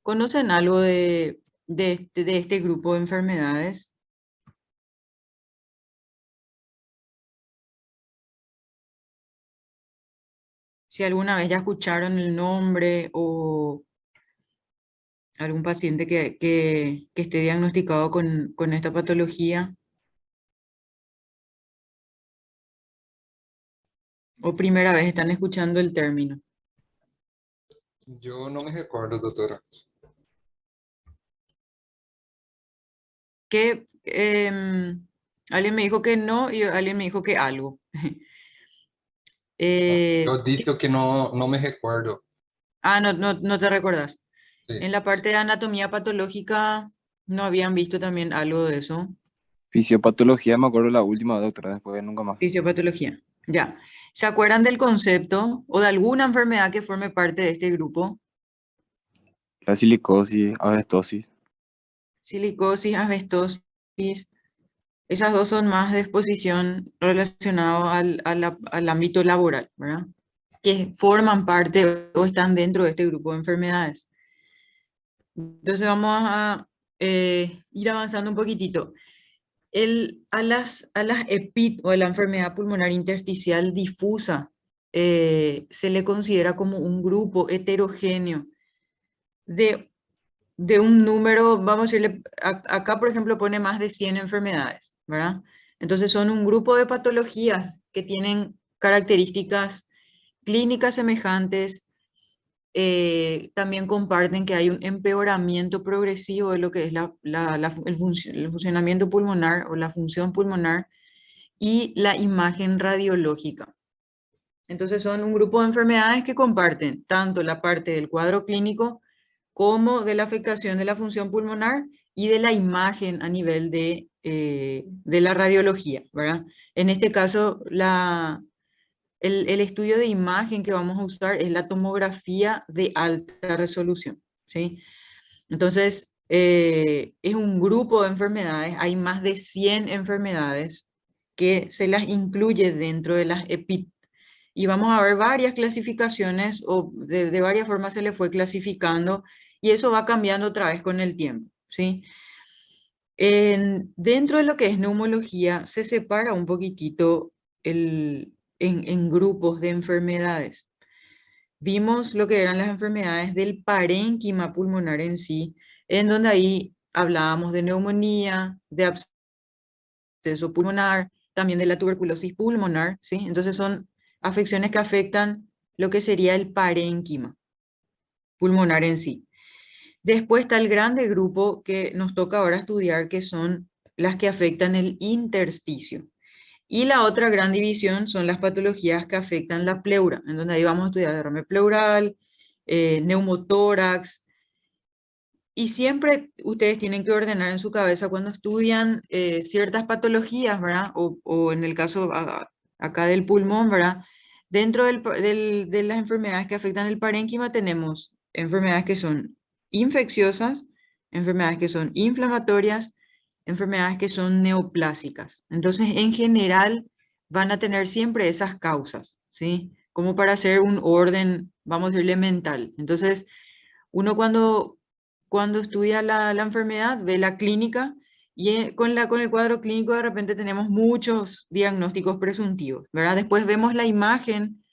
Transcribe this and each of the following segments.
¿Conocen algo de este grupo de enfermedades? Si alguna vez ya escucharon el nombre o algún paciente que esté diagnosticado con esta patología, o primera vez están escuchando el término. Yo no me recuerdo, doctora. Que alguien me dijo que no y alguien me dijo que algo. Yo ¿Qué? dije que no me recuerdo. No te recordás. Sí. En la parte de anatomía patológica, ¿no habían visto también algo de eso? Fisiopatología, me acuerdo la última, doctora, después nunca más. Fisiopatología. Ya. ¿Se acuerdan del concepto o de alguna enfermedad que forme parte de este grupo? La silicosis, abestosis. Silicosis, asbestosis. Esas dos son más de exposición relacionado al ámbito laboral, ¿verdad? Que forman parte o están dentro de este grupo de enfermedades. Entonces vamos a ir avanzando un poquitito. A las EPID o a la enfermedad pulmonar intersticial difusa se le considera como un grupo heterogéneo de, de un número, vamos a decirle, acá por ejemplo pone más de 100 enfermedades, ¿verdad? Entonces son un grupo de patologías que tienen características clínicas semejantes, también comparten que hay un empeoramiento progresivo de lo que es el funcionamiento pulmonar o la función pulmonar y la imagen radiológica. Entonces son un grupo de enfermedades que comparten tanto la parte del cuadro clínico como de la afectación de la función pulmonar y de la imagen a nivel de la radiología, ¿verdad? En este caso, el estudio de imagen que vamos a usar es la tomografía de alta resolución, ¿sí? Entonces, es un grupo de enfermedades, hay más de 100 enfermedades que se las incluye dentro de las EPIT. Y vamos a ver varias clasificaciones o de varias formas se le fue clasificando y eso va cambiando otra vez con el tiempo, ¿sí? Dentro de lo que es neumología se separa un poquitito en grupos de enfermedades. Vimos lo que eran las enfermedades del parénquima pulmonar en sí, en donde ahí hablábamos de neumonía, de absceso pulmonar, también de la tuberculosis pulmonar, ¿sí? Entonces son afecciones que afectan lo que sería el parénquima pulmonar en sí. Después está el grande grupo que nos toca ahora estudiar, que son las que afectan el intersticio. Y la otra gran división son las patologías que afectan la pleura, en donde ahí vamos a estudiar derrame pleural, neumotórax, y siempre ustedes tienen que ordenar en su cabeza cuando estudian ciertas patologías, ¿verdad? O en el caso acá del pulmón, ¿verdad? Dentro de las enfermedades que afectan el parénquima tenemos enfermedades que son infecciosas, enfermedades que son inflamatorias, enfermedades que son neoplásicas. Entonces, en general, van a tener siempre esas causas, ¿sí? Como para hacer un orden, vamos a decirle, mental. Entonces, uno cuando estudia la enfermedad ve la clínica y con el cuadro clínico de repente tenemos muchos diagnósticos presuntivos, ¿verdad? Después vemos la imagen,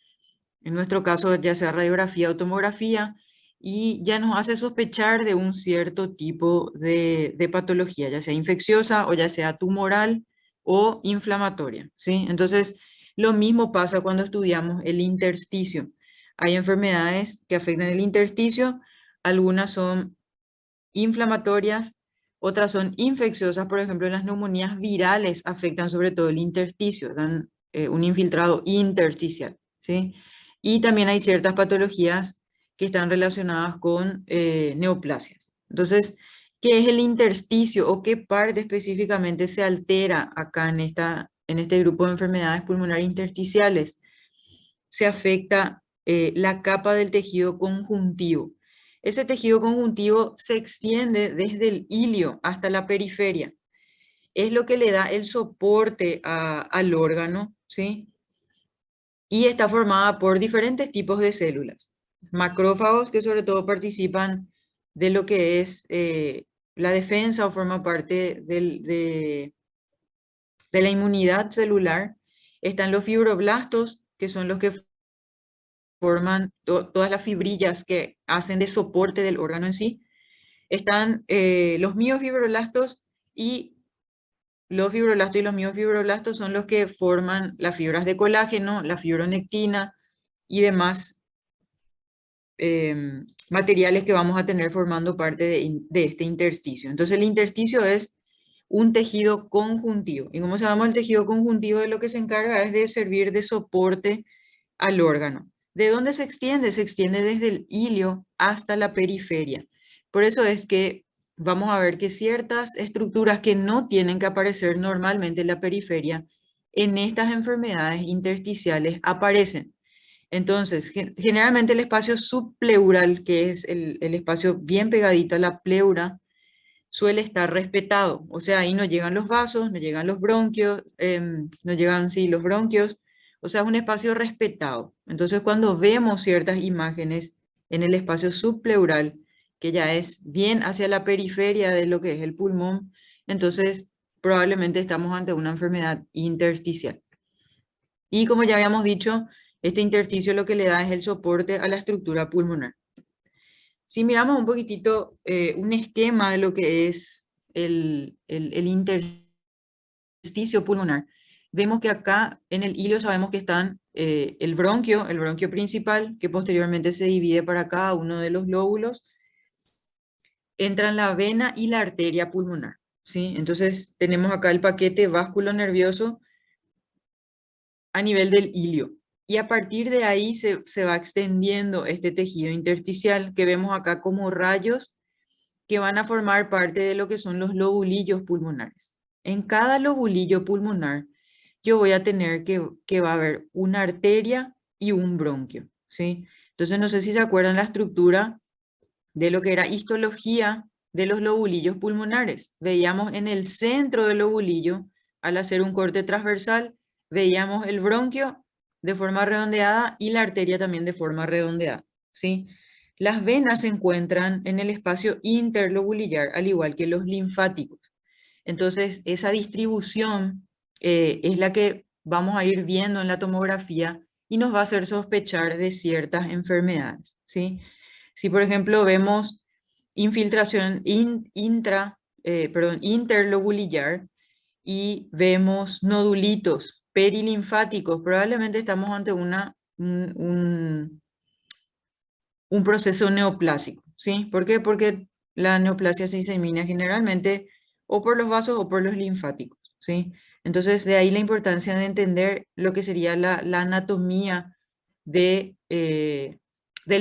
en nuestro caso ya sea radiografía o tomografía, y ya nos hace sospechar de un cierto tipo de patología, ya sea infecciosa o ya sea tumoral o inflamatoria, ¿sí? Entonces, lo mismo pasa cuando estudiamos el intersticio. Hay enfermedades que afectan el intersticio, algunas son inflamatorias, otras son infecciosas, por ejemplo, las neumonías virales afectan sobre todo el intersticio, dan un infiltrado intersticial, ¿sí? Y también hay ciertas patologías que están relacionadas con neoplasias. Entonces, ¿qué es el intersticio o qué parte específicamente se altera acá en este grupo de enfermedades pulmonares intersticiales? Se afecta la capa del tejido conjuntivo. Ese tejido conjuntivo se extiende desde el ilio hasta la periferia. Es lo que le da el soporte al órgano, ¿sí? Y está formada por diferentes tipos de células. Macrófagos que sobre todo participan de lo que es la defensa o forma parte de la inmunidad celular. Están los fibroblastos, que son los que forman todas las fibrillas que hacen de soporte del órgano en sí. Están los miofibroblastos y los fibroblastos y los miofibroblastos son los que forman las fibras de colágeno, la fibronectina y demás materiales que vamos a tener formando parte de este intersticio. Entonces el intersticio es un tejido conjuntivo. Y como sabemos, el tejido conjuntivo de lo que se encarga es de servir de soporte al órgano. ¿De dónde se extiende? Se extiende desde el ilio hasta la periferia. Por eso es que vamos a ver que ciertas estructuras que no tienen que aparecer normalmente en la periferia, en estas enfermedades intersticiales aparecen. Entonces, generalmente el espacio subpleural, que es el espacio bien pegadito a la pleura, suele estar respetado. O sea, ahí no llegan los vasos, no llegan los bronquios, no llegan, sí, los bronquios. O sea, es un espacio respetado. Entonces, cuando vemos ciertas imágenes en el espacio subpleural, que ya es bien hacia la periferia de lo que es el pulmón, entonces probablemente estamos ante una enfermedad intersticial. Y como ya habíamos dicho, este intersticio lo que le da es el soporte a la estructura pulmonar. Si miramos un poquitito un esquema de lo que es el intersticio pulmonar, vemos que acá en el hilo sabemos que están el bronquio principal, que posteriormente se divide para cada uno de los lóbulos, entran la vena y la arteria pulmonar, ¿sí? Entonces tenemos acá el paquete vasculo nervioso a nivel del ilio. Y a partir de ahí se va extendiendo este tejido intersticial que vemos acá como rayos que van a formar parte de lo que son los lobulillos pulmonares. En cada lobulillo pulmonar yo voy a tener que va a haber una arteria y un bronquio, ¿sí? Entonces no sé si se acuerdan la estructura de lo que era histología de los lobulillos pulmonares. Veíamos en el centro del lobulillo, al hacer un corte transversal, veíamos el bronquio de forma redondeada y la arteria también de forma redondeada, ¿sí? Las venas se encuentran en el espacio interlobulillar, al igual que los linfáticos. Entonces, esa distribución es la que vamos a ir viendo en la tomografía y nos va a hacer sospechar de ciertas enfermedades, ¿sí? Si, por ejemplo, vemos infiltración interlobulillar y vemos nodulitos perilinfáticos, probablemente estamos ante un proceso neoplásico, ¿sí? ¿Por qué? Porque la neoplasia se disemina generalmente o por los vasos o por los linfáticos, ¿sí? Entonces, de ahí la importancia de entender lo que sería la anatomía del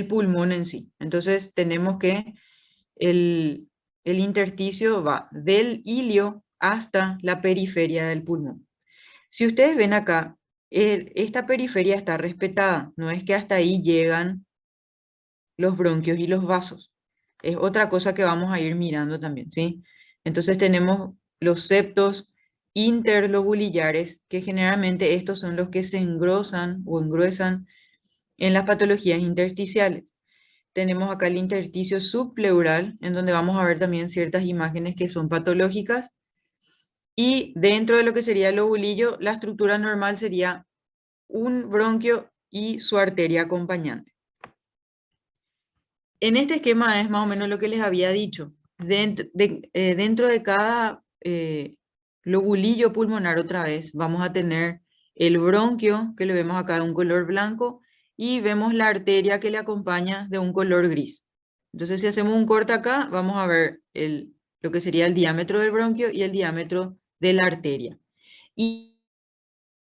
pulmón en sí. Entonces, tenemos que el intersticio va del ilio hasta la periferia del pulmón. Si ustedes ven acá, esta periferia está respetada, no es que hasta ahí llegan los bronquios y los vasos. Es otra cosa que vamos a ir mirando también, ¿sí? Entonces tenemos los septos interlobulillares, que generalmente estos son los que se engrosan o engruesan en las patologías intersticiales. Tenemos acá el intersticio subpleural, en donde vamos a ver también ciertas imágenes que son patológicas. Y dentro de lo que sería el lobulillo, la estructura normal sería un bronquio y su arteria acompañante. En este esquema es más o menos lo que les había dicho. Dentro de cada lobulillo pulmonar otra vez vamos a tener el bronquio, que le vemos acá de un color blanco, y vemos la arteria que le acompaña de un color gris. Entonces si hacemos un corte acá, vamos a ver lo que sería el diámetro del bronquio y el diámetro de la arteria. Y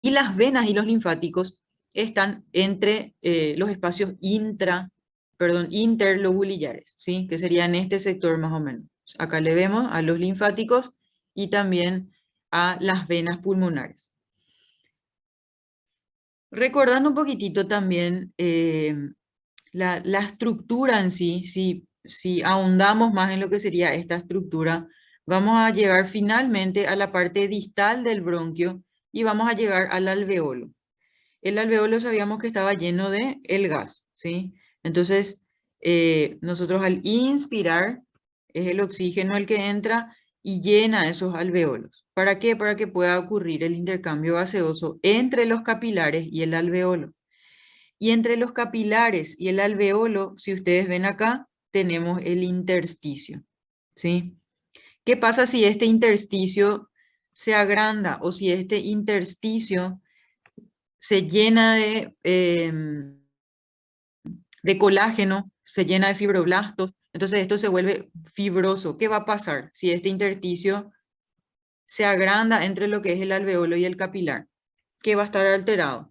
las venas y los linfáticos están entre los espacios interlobulillares, ¿sí? Que sería en este sector más o menos. Acá le vemos a los linfáticos y también a las venas pulmonares. Recordando un poquitito también la estructura en sí, si ahondamos más en lo que sería esta estructura, vamos a llegar finalmente a la parte distal del bronquio y vamos a llegar al alveolo. El alveolo sabíamos que estaba lleno de el gas, ¿sí? Entonces, nosotros al inspirar, es el oxígeno el que entra y llena esos alveolos. ¿Para qué? Para que pueda ocurrir el intercambio gaseoso entre los capilares y el alveolo. Y entre los capilares y el alveolo, si ustedes ven acá, tenemos el intersticio, ¿sí? ¿Qué pasa si este intersticio se agranda o si este intersticio se llena de colágeno, se llena de fibroblastos? Entonces esto se vuelve fibroso. ¿Qué va a pasar si este intersticio se agranda entre lo que es el alveolo y el capilar? ¿Qué va a estar alterado?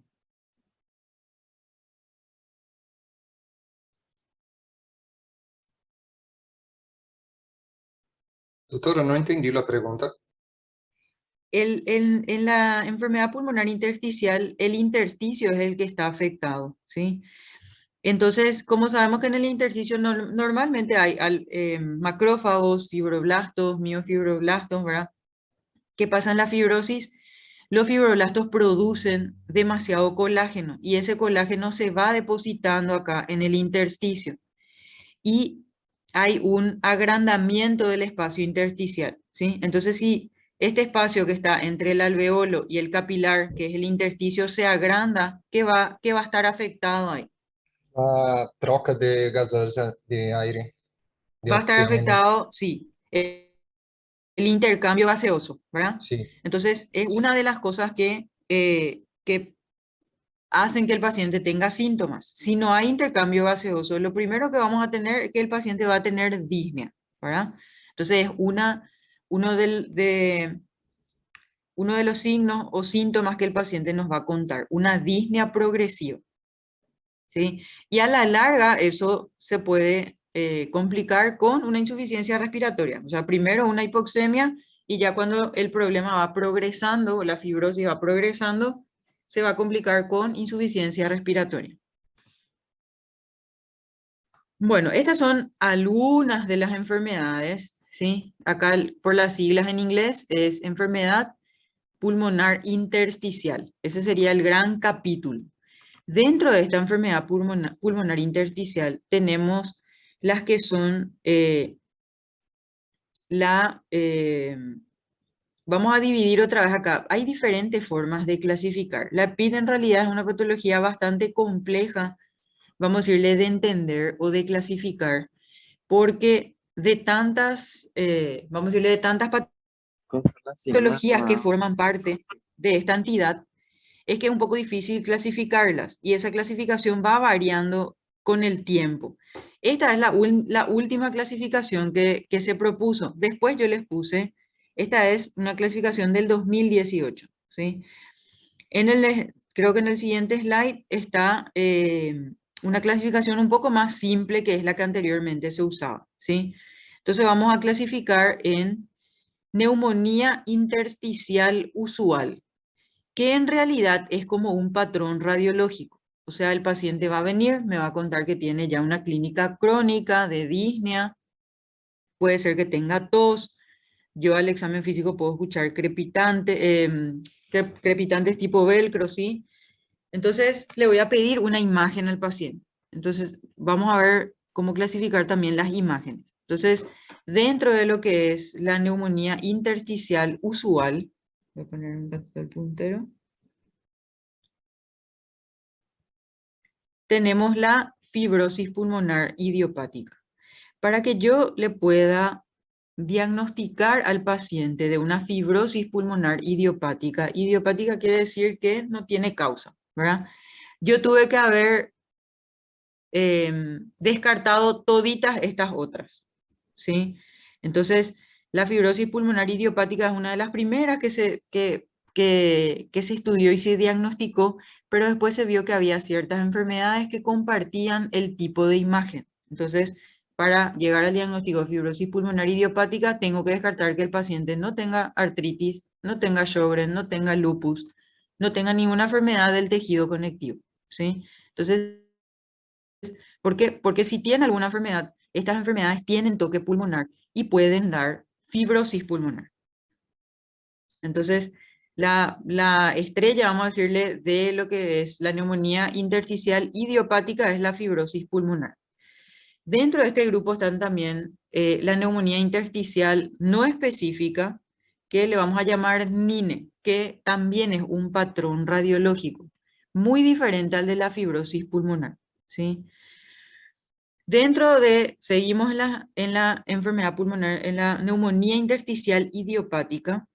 Doctora, no entendí la pregunta. En la enfermedad pulmonar intersticial, el intersticio es el que está afectado, ¿sí? Entonces, como sabemos que en el intersticio normalmente hay macrófagos, fibroblastos, miofibroblastos, ¿verdad? ¿Qué pasa en la fibrosis? Los fibroblastos producen demasiado colágeno y ese colágeno se va depositando acá en el intersticio y hay un agrandamiento del espacio intersticial, ¿sí? Entonces, si este espacio que está entre el alveolo y el capilar, que es el intersticio, se agranda, ¿qué va a estar afectado ahí? La troca de gases de aire, de Va a estar oxígeno. afectado, sí, el intercambio gaseoso, ¿verdad? Sí. Entonces, es una de las cosas que hacen que el paciente tenga síntomas. Si no hay intercambio gaseoso, lo primero que vamos a tener es que el paciente va a tener disnea, ¿verdad? Entonces, es uno de los signos o síntomas que el paciente nos va a contar, una disnea progresiva, ¿sí? Y a la larga eso se puede complicar con una insuficiencia respiratoria. O sea, primero una hipoxemia y ya cuando el problema va progresando, la fibrosis va progresando, se va a complicar con insuficiencia respiratoria. Bueno, estas son algunas de las enfermedades, ¿sí? Acá por las siglas en inglés es enfermedad pulmonar intersticial. Ese sería el gran capítulo. Dentro de esta enfermedad pulmonar intersticial tenemos las que son vamos a dividir otra vez acá. Hay diferentes formas de clasificar. La PID en realidad es una patología bastante compleja, vamos a decirle, de entender o de clasificar, porque de tantas, vamos a decirle, de tantas patologías que forman parte de esta entidad, es que es un poco difícil clasificarlas y esa clasificación va variando con el tiempo. Esta es la última clasificación que se propuso. Después yo les puse, esta es una clasificación del 2018, ¿sí? Creo que en el siguiente slide está una clasificación un poco más simple que es la que anteriormente se usaba, ¿sí? Entonces vamos a clasificar en neumonía intersticial usual, que en realidad es como un patrón radiológico. O sea, el paciente va a venir, me va a contar que tiene ya una clínica crónica de disnea, puede ser que tenga tos, yo al examen físico puedo escuchar crepitantes tipo velcro, ¿sí? Entonces le voy a pedir una imagen al paciente. Entonces vamos a ver cómo clasificar también las imágenes. Entonces, dentro de lo que es la neumonía intersticial usual, voy a poner un dato del puntero, tenemos la fibrosis pulmonar idiopática. Para que yo le pueda diagnosticar al paciente de una fibrosis pulmonar idiopática, idiopática quiere decir que no tiene causa, ¿verdad? Yo tuve que haber descartado toditas estas otras, ¿sí? Entonces, la fibrosis pulmonar idiopática es una de las primeras que se estudió y se diagnosticó, pero después se vio que había ciertas enfermedades que compartían el tipo de imagen. Entonces, para llegar al diagnóstico de fibrosis pulmonar idiopática, tengo que descartar que el paciente no tenga artritis, no tenga Sjögren, no tenga lupus, no tenga ninguna enfermedad del tejido conectivo, ¿sí? Entonces, ¿por qué? Porque si tiene alguna enfermedad, estas enfermedades tienen toque pulmonar y pueden dar fibrosis pulmonar. Entonces, la estrella, vamos a decirle, de lo que es la neumonía intersticial idiopática es la fibrosis pulmonar. Dentro de este grupo están también la neumonía intersticial no específica, que le vamos a llamar NINE, que también es un patrón radiológico, muy diferente al de la fibrosis pulmonar, ¿sí? Seguimos en la enfermedad pulmonar, en la neumonía intersticial idiopática,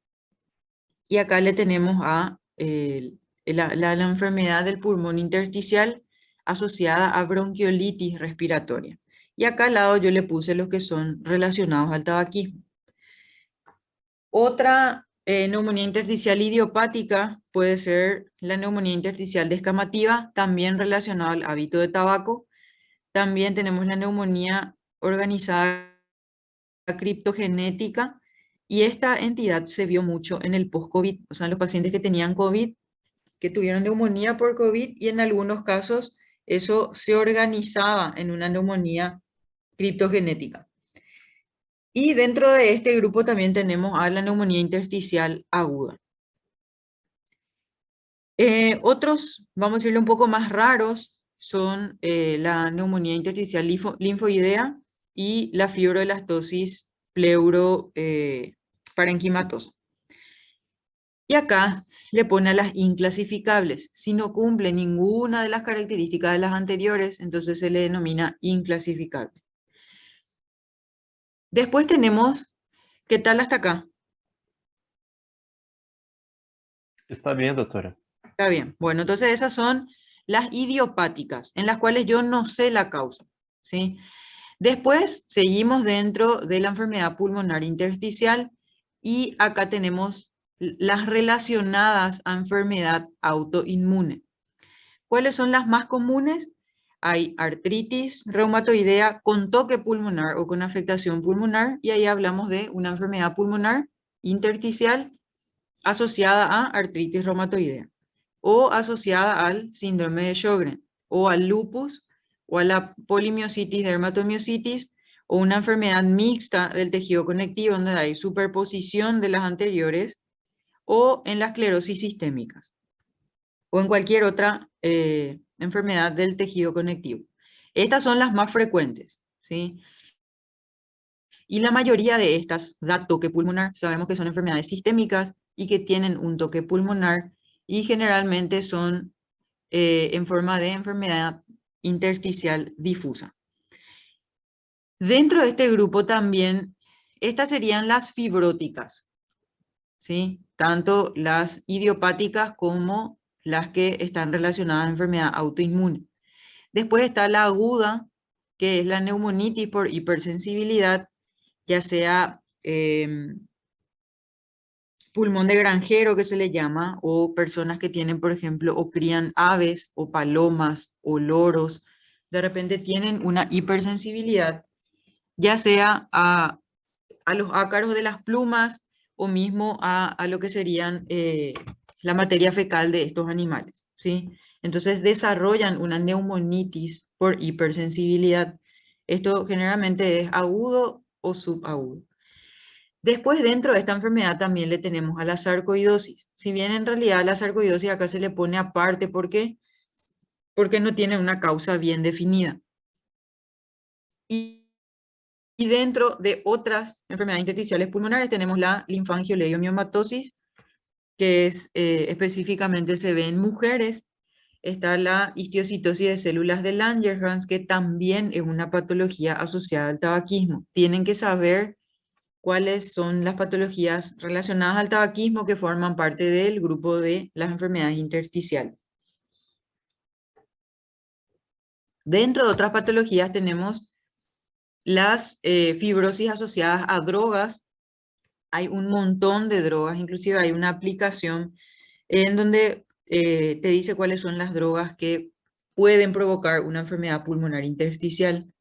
y acá le tenemos a la enfermedad del pulmón intersticial asociada a bronquiolitis respiratoria. Y acá al lado yo le puse los que son relacionados al tabaquismo. Otra neumonía intersticial idiopática puede ser la neumonía intersticial descamativa, también relacionada al hábito de tabaco. También tenemos la neumonía organizada criptogenética, y esta entidad se vio mucho en el post-COVID, o sea, en los pacientes que tenían COVID, que tuvieron neumonía por COVID, y en algunos casos eso se organizaba en una neumonía criptogenética. Y dentro de este grupo también tenemos a la neumonía intersticial aguda. Otros, vamos a decirlo un poco más raros, son la neumonía intersticial linfoidea y la fibroelastosis parenquimatosa. Y acá le pone a las inclasificables. Si no cumple ninguna de las características de las anteriores, entonces se le denomina inclasificable. Después tenemos, ¿qué tal hasta acá? Está bien, doctora. Está bien. Bueno, entonces esas son las idiopáticas, en las cuales yo no sé la causa, ¿sí? Después seguimos dentro de la enfermedad pulmonar intersticial, y acá tenemos las relacionadas a enfermedad autoinmune. ¿Cuáles son las más comunes? Hay artritis reumatoidea con toque pulmonar o con afectación pulmonar, y ahí hablamos de una enfermedad pulmonar intersticial asociada a artritis reumatoidea, o asociada al síndrome de Sjögren, o al lupus, o a la polimiositis, dermatomiositis, o una enfermedad mixta del tejido conectivo donde hay superposición de las anteriores, o en la esclerosis sistémicas, o en cualquier otra enfermedad del tejido conectivo. Estas son las más frecuentes, ¿sí? Y la mayoría de estas da toque pulmonar. Sabemos que son enfermedades sistémicas y que tienen un toque pulmonar, y generalmente son en forma de enfermedad intersticial difusa. Dentro de este grupo también, estas serían las fibróticas, ¿sí? Tanto las idiopáticas como las que están relacionadas a enfermedad autoinmune. Después está la aguda, que es la neumonitis por hipersensibilidad, ya sea pulmón de granjero, que se le llama, o personas que tienen, por ejemplo, o crían aves o palomas o loros, de repente tienen una hipersensibilidad, ya sea a los ácaros de las plumas, o mismo a lo que serían la materia fecal de estos animales, ¿sí? Entonces desarrollan una neumonitis por hipersensibilidad. Esto generalmente es agudo o subagudo. Después, dentro de esta enfermedad también le tenemos a la sarcoidosis. Si bien en realidad la sarcoidosis acá se le pone aparte, ¿por qué? Porque no tiene una causa bien definida. Y dentro de otras enfermedades intersticiales pulmonares tenemos la linfangioleiomyomatosis, que es específicamente se ve en mujeres. Está la histiocytosis de células de Langerhans, que también es una patología asociada al tabaquismo. Tienen que saber cuáles son las patologías relacionadas al tabaquismo que forman parte del grupo de las enfermedades intersticiales. Dentro de otras patologías tenemos las fibrosis asociadas a drogas. Hay un montón de drogas, inclusive hay una aplicación en donde te dice cuáles son las drogas que pueden provocar una enfermedad pulmonar intersticial.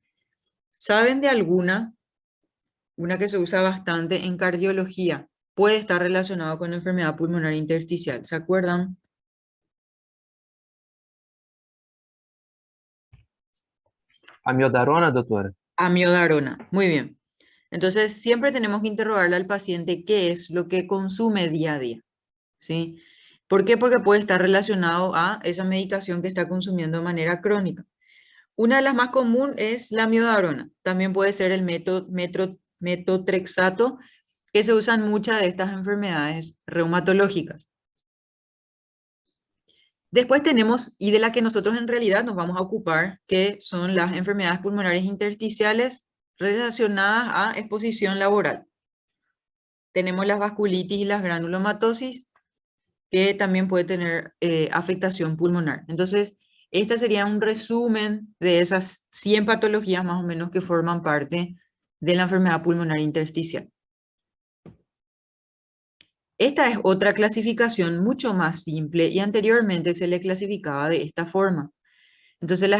¿Saben de alguna? Una que se usa bastante en cardiología. Puede estar relacionado con enfermedad pulmonar intersticial. ¿Se acuerdan? Amiodarona, doctora. Amiodarona. Muy bien. Entonces, siempre tenemos que interrogarle al paciente qué es lo que consume día a día, ¿sí? ¿Por qué? Porque puede estar relacionado a esa medicación que está consumiendo de manera crónica. Una de las más comunes es la amiodarona. También puede ser el metotrexato, que se usan muchas de estas enfermedades reumatológicas. Después tenemos, y de la que nosotros en realidad nos vamos a ocupar, que son las enfermedades pulmonares intersticiales relacionadas a exposición laboral. Tenemos las vasculitis y las granulomatosis, que también puede tener afectación pulmonar. Entonces, este sería un resumen de esas 100 patologías más o menos que forman parte de la enfermedad pulmonar intersticial. Esta es otra clasificación mucho más simple y anteriormente se le clasificaba de esta forma. Entonces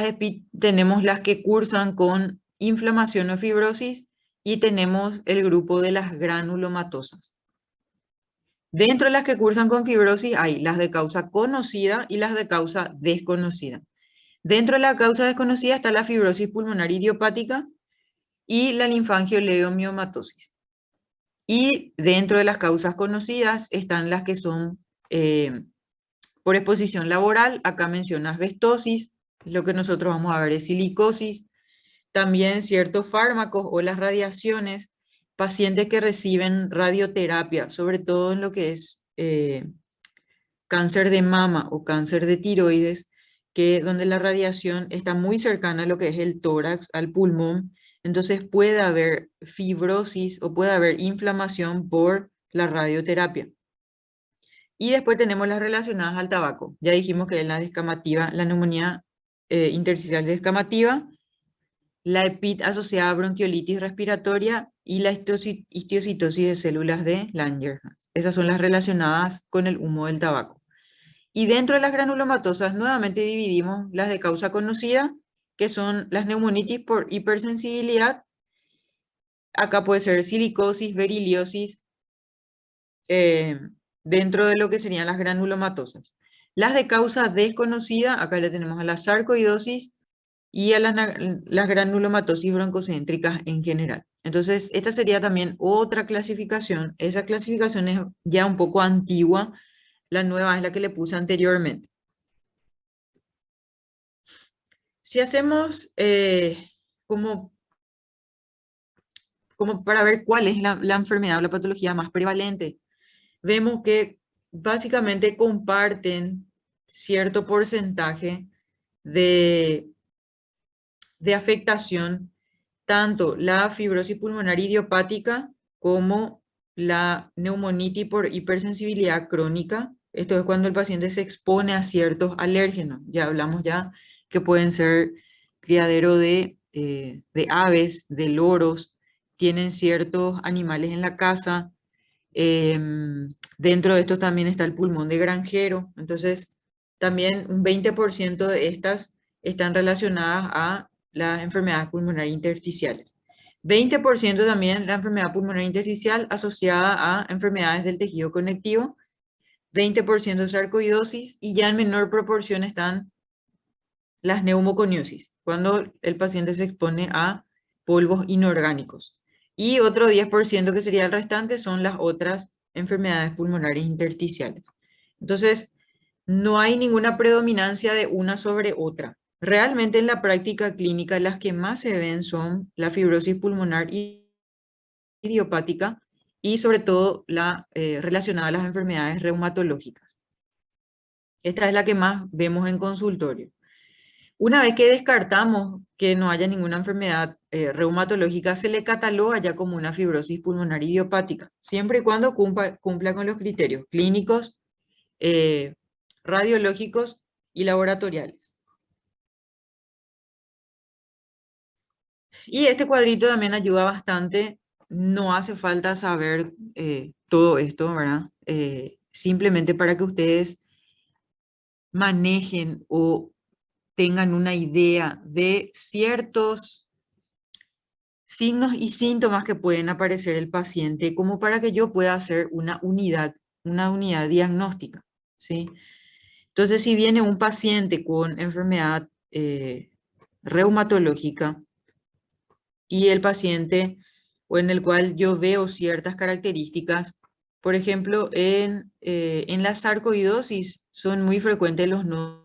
tenemos las que cursan con inflamación o fibrosis y tenemos el grupo de las granulomatosas. Dentro de las que cursan con fibrosis hay las de causa conocida y las de causa desconocida. Dentro de la causa desconocida está la fibrosis pulmonar idiopática y la linfangioleidomiomatosis. Y dentro de las causas conocidas están las que son por exposición laboral. Acá menciona asbestosis, lo que nosotros vamos a ver es silicosis, también ciertos fármacos o las radiaciones, pacientes que reciben radioterapia, sobre todo en lo que es cáncer de mama o cáncer de tiroides, donde la radiación está muy cercana a lo que es el tórax, al pulmón, entonces puede haber fibrosis o puede haber inflamación por la radioterapia. Y después tenemos las relacionadas al tabaco. Ya dijimos que es la descamativa, la neumonía intersticial descamativa, la EPIT asociada a bronquiolitis respiratoria y la histiocytosis de células de Langerhans. Esas son las relacionadas con el humo del tabaco. Y dentro de las granulomatosas nuevamente dividimos las de causa conocida, que son las neumonitis por hipersensibilidad. Acá puede ser silicosis, beriliosis, dentro de lo que serían las granulomatosas. Las de causa desconocida, acá le tenemos a la sarcoidosis y a las granulomatosis broncocéntricas en general. Entonces, esta sería también otra clasificación. Esa clasificación es ya un poco antigua, la nueva es la que le puse anteriormente. Si hacemos como para ver cuál es la enfermedad o la patología más prevalente, vemos que básicamente comparten cierto porcentaje de afectación, tanto la fibrosis pulmonar idiopática como la neumonitis por hipersensibilidad crónica. Esto es cuando el paciente se expone a ciertos alérgenos. Ya hablamos ya que pueden ser criadero de aves, de loros, tienen ciertos animales en la casa. Dentro de esto también está el pulmón de granjero. Entonces, también un 20% de estas están relacionadas a las enfermedades pulmonares intersticiales. 20% también la enfermedad pulmonar intersticial asociada a enfermedades del tejido conectivo, 20% sarcoidosis y ya en menor proporción están las neumoconiosis, cuando el paciente se expone a polvos inorgánicos. Y otro 10% que sería el restante son las otras enfermedades pulmonares intersticiales. Entonces, no hay ninguna predominancia de una sobre otra. Realmente en la práctica clínica las que más se ven son la fibrosis pulmonar idiopática y sobre todo la relacionada a las enfermedades reumatológicas. Esta es la que más vemos en consultorio. Una vez que descartamos que no haya ninguna enfermedad reumatológica, se le cataloga ya como una fibrosis pulmonar idiopática, siempre y cuando cumpla con los criterios clínicos, radiológicos y laboratoriales. Y este cuadrito también ayuda bastante, no hace falta saber todo esto, ¿verdad? Simplemente para que ustedes manejen o tengan una idea de ciertos signos y síntomas que pueden aparecer el paciente, como para que yo pueda hacer una unidad diagnóstica, ¿sí? Entonces, si viene un paciente con enfermedad reumatológica y el paciente o en el cual yo veo ciertas características, por ejemplo, en la sarcoidosis son muy frecuentes los nodos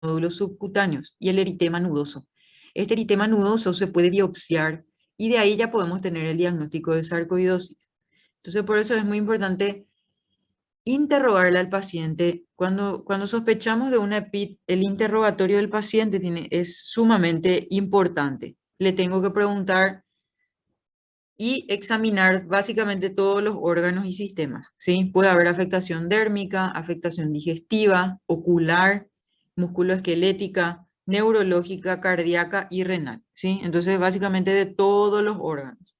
nódulos subcutáneos y el eritema nudoso. Este eritema nudoso se puede biopsiar y de ahí ya podemos tener el diagnóstico de sarcoidosis. Entonces, por eso es muy importante interrogarle al paciente. Cuando sospechamos de una EPIT, el interrogatorio del paciente es sumamente importante. Le tengo que preguntar y examinar básicamente todos los órganos y sistemas, ¿sí? Puede haber afectación dérmica, afectación digestiva, ocular, musculoesquelética, neurológica, cardíaca y renal, ¿sí? Entonces, básicamente de todos los órganos.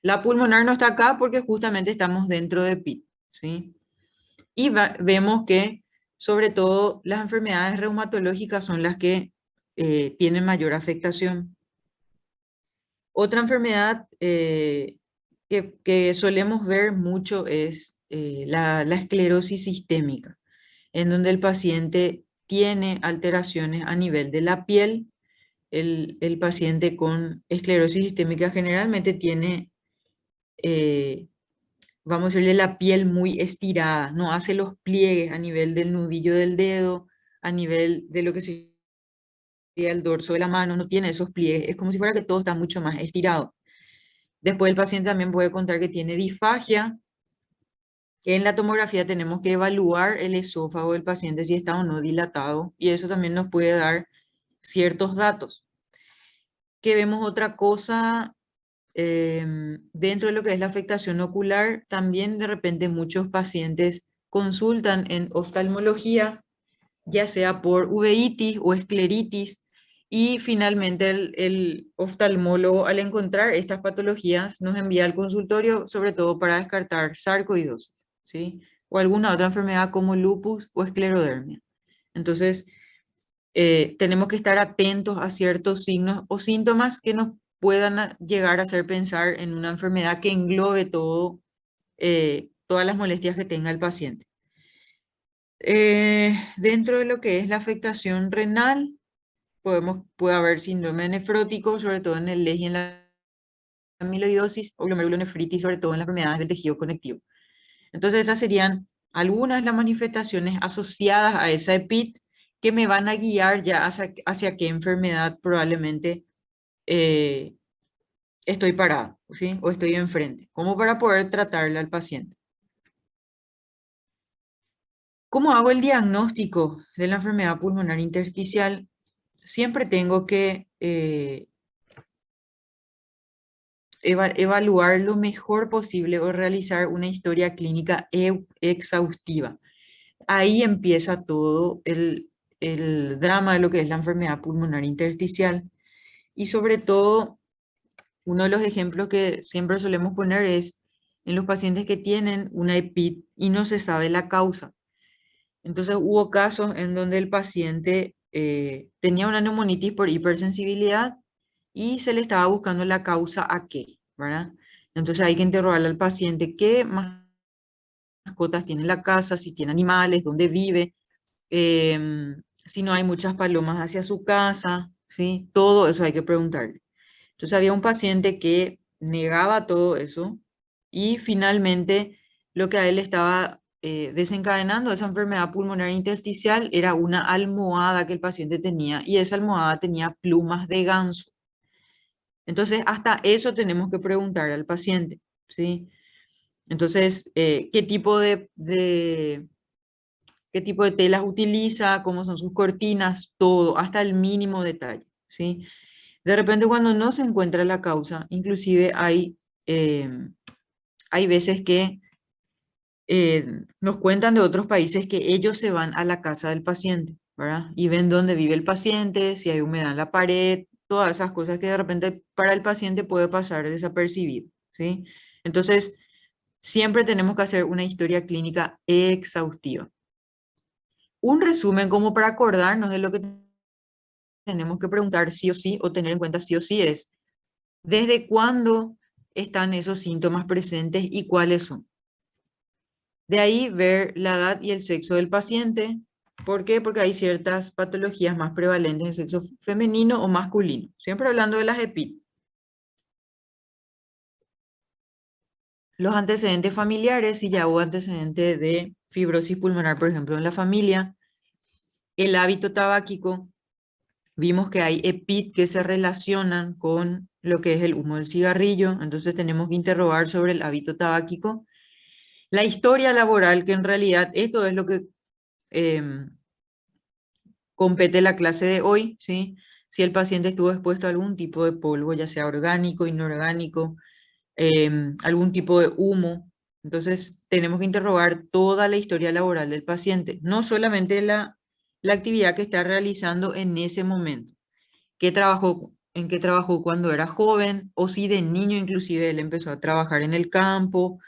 La pulmonar no está acá porque justamente estamos dentro de PIT, ¿sí? Y vemos que, sobre todo, las enfermedades reumatológicas son las que tienen mayor afectación. Otra enfermedad que solemos ver mucho es la esclerosis sistémica, en donde el paciente tiene alteraciones a nivel de la piel. El paciente con esclerosis sistémica generalmente tiene, vamos a decirle, la piel muy estirada, no hace los pliegues a nivel del nudillo del dedo, a nivel de lo que sería el dorso de la mano, no tiene esos pliegues, es como si fuera que todo está mucho más estirado. Después el paciente también puede contar que tiene disfagia. En la tomografía tenemos que evaluar el esófago del paciente si está o no dilatado y eso también nos puede dar ciertos datos. Que vemos otra cosa dentro de lo que es la afectación ocular, también de repente muchos pacientes consultan en oftalmología, ya sea por uveitis o escleritis, y finalmente el oftalmólogo, al encontrar estas patologías, nos envía al consultorio, sobre todo para descartar sarcoidosis, ¿sí? O alguna otra enfermedad como lupus o esclerodermia. Entonces, tenemos que estar atentos a ciertos signos o síntomas que nos puedan llegar a hacer pensar en una enfermedad que englobe todo, todas las molestias que tenga el paciente. Dentro de lo que es la afectación renal, puede haber síndrome nefrótico, sobre todo en el LES y en la amiloidosis, o glomerulonefritis, sobre todo en las enfermedades del tejido conectivo. Entonces, estas serían algunas de las manifestaciones asociadas a esa EPIT que me van a guiar ya hacia qué enfermedad probablemente estoy parada, ¿sí? O estoy enfrente, como para poder tratarle al paciente. ¿Cómo hago el diagnóstico de la enfermedad pulmonar intersticial? Siempre tengo que evaluar lo mejor posible o realizar una historia clínica exhaustiva. Ahí empieza todo el drama de lo que es la enfermedad pulmonar intersticial. Y sobre todo, uno de los ejemplos que siempre solemos poner es en los pacientes que tienen una EPIT y no se sabe la causa. Entonces hubo casos en donde el paciente tenía una neumonitis por hipersensibilidad y se le estaba buscando la causa a qué, ¿verdad? Entonces hay que interrogarle al paciente qué mascotas tiene en la casa, si tiene animales, dónde vive, si no hay muchas palomas hacia su casa, ¿sí? Todo eso hay que preguntarle. Entonces había un paciente que negaba todo eso y finalmente lo que a él estaba desencadenando esa enfermedad pulmonar intersticial era una almohada que el paciente tenía y esa almohada tenía plumas de ganso. Entonces hasta eso tenemos que preguntar al paciente, ¿sí? Entonces, qué tipo de telas utiliza, cómo son sus cortinas, todo, hasta el mínimo detalle, ¿sí? De repente cuando no se encuentra la causa, inclusive eh, hay veces que nos cuentan de otros países que ellos se van a la casa del paciente, ¿verdad? Y ven dónde vive el paciente, si hay humedad en la pared, todas esas cosas que de repente para el paciente puede pasar desapercibido, ¿sí? Entonces, siempre tenemos que hacer una historia clínica exhaustiva. Un resumen como para acordarnos de lo que tenemos que preguntar sí o sí o tener en cuenta sí o sí es, ¿desde cuándo están esos síntomas presentes y cuáles son? De ahí ver la edad y el sexo del paciente. ¿Por qué? Porque hay ciertas patologías más prevalentes en el sexo femenino o masculino. Siempre hablando de las EPIT. Los antecedentes familiares, si ya hubo antecedente de fibrosis pulmonar, por ejemplo, en la familia. el hábito tabáquico, vimos que hay EPIT que se relacionan con lo que es el humo del cigarrillo, entonces tenemos que interrogar sobre el hábito tabáquico. La historia laboral, que en realidad esto es lo que compete la clase de hoy, ¿sí? Si el paciente estuvo expuesto a algún tipo de polvo, ya sea orgánico, inorgánico, algún tipo de humo. Entonces, tenemos que interrogar toda la historia laboral del paciente, no solamente la actividad que está realizando en ese momento, en qué trabajó cuando era joven, o si de niño inclusive él empezó a trabajar en el campo,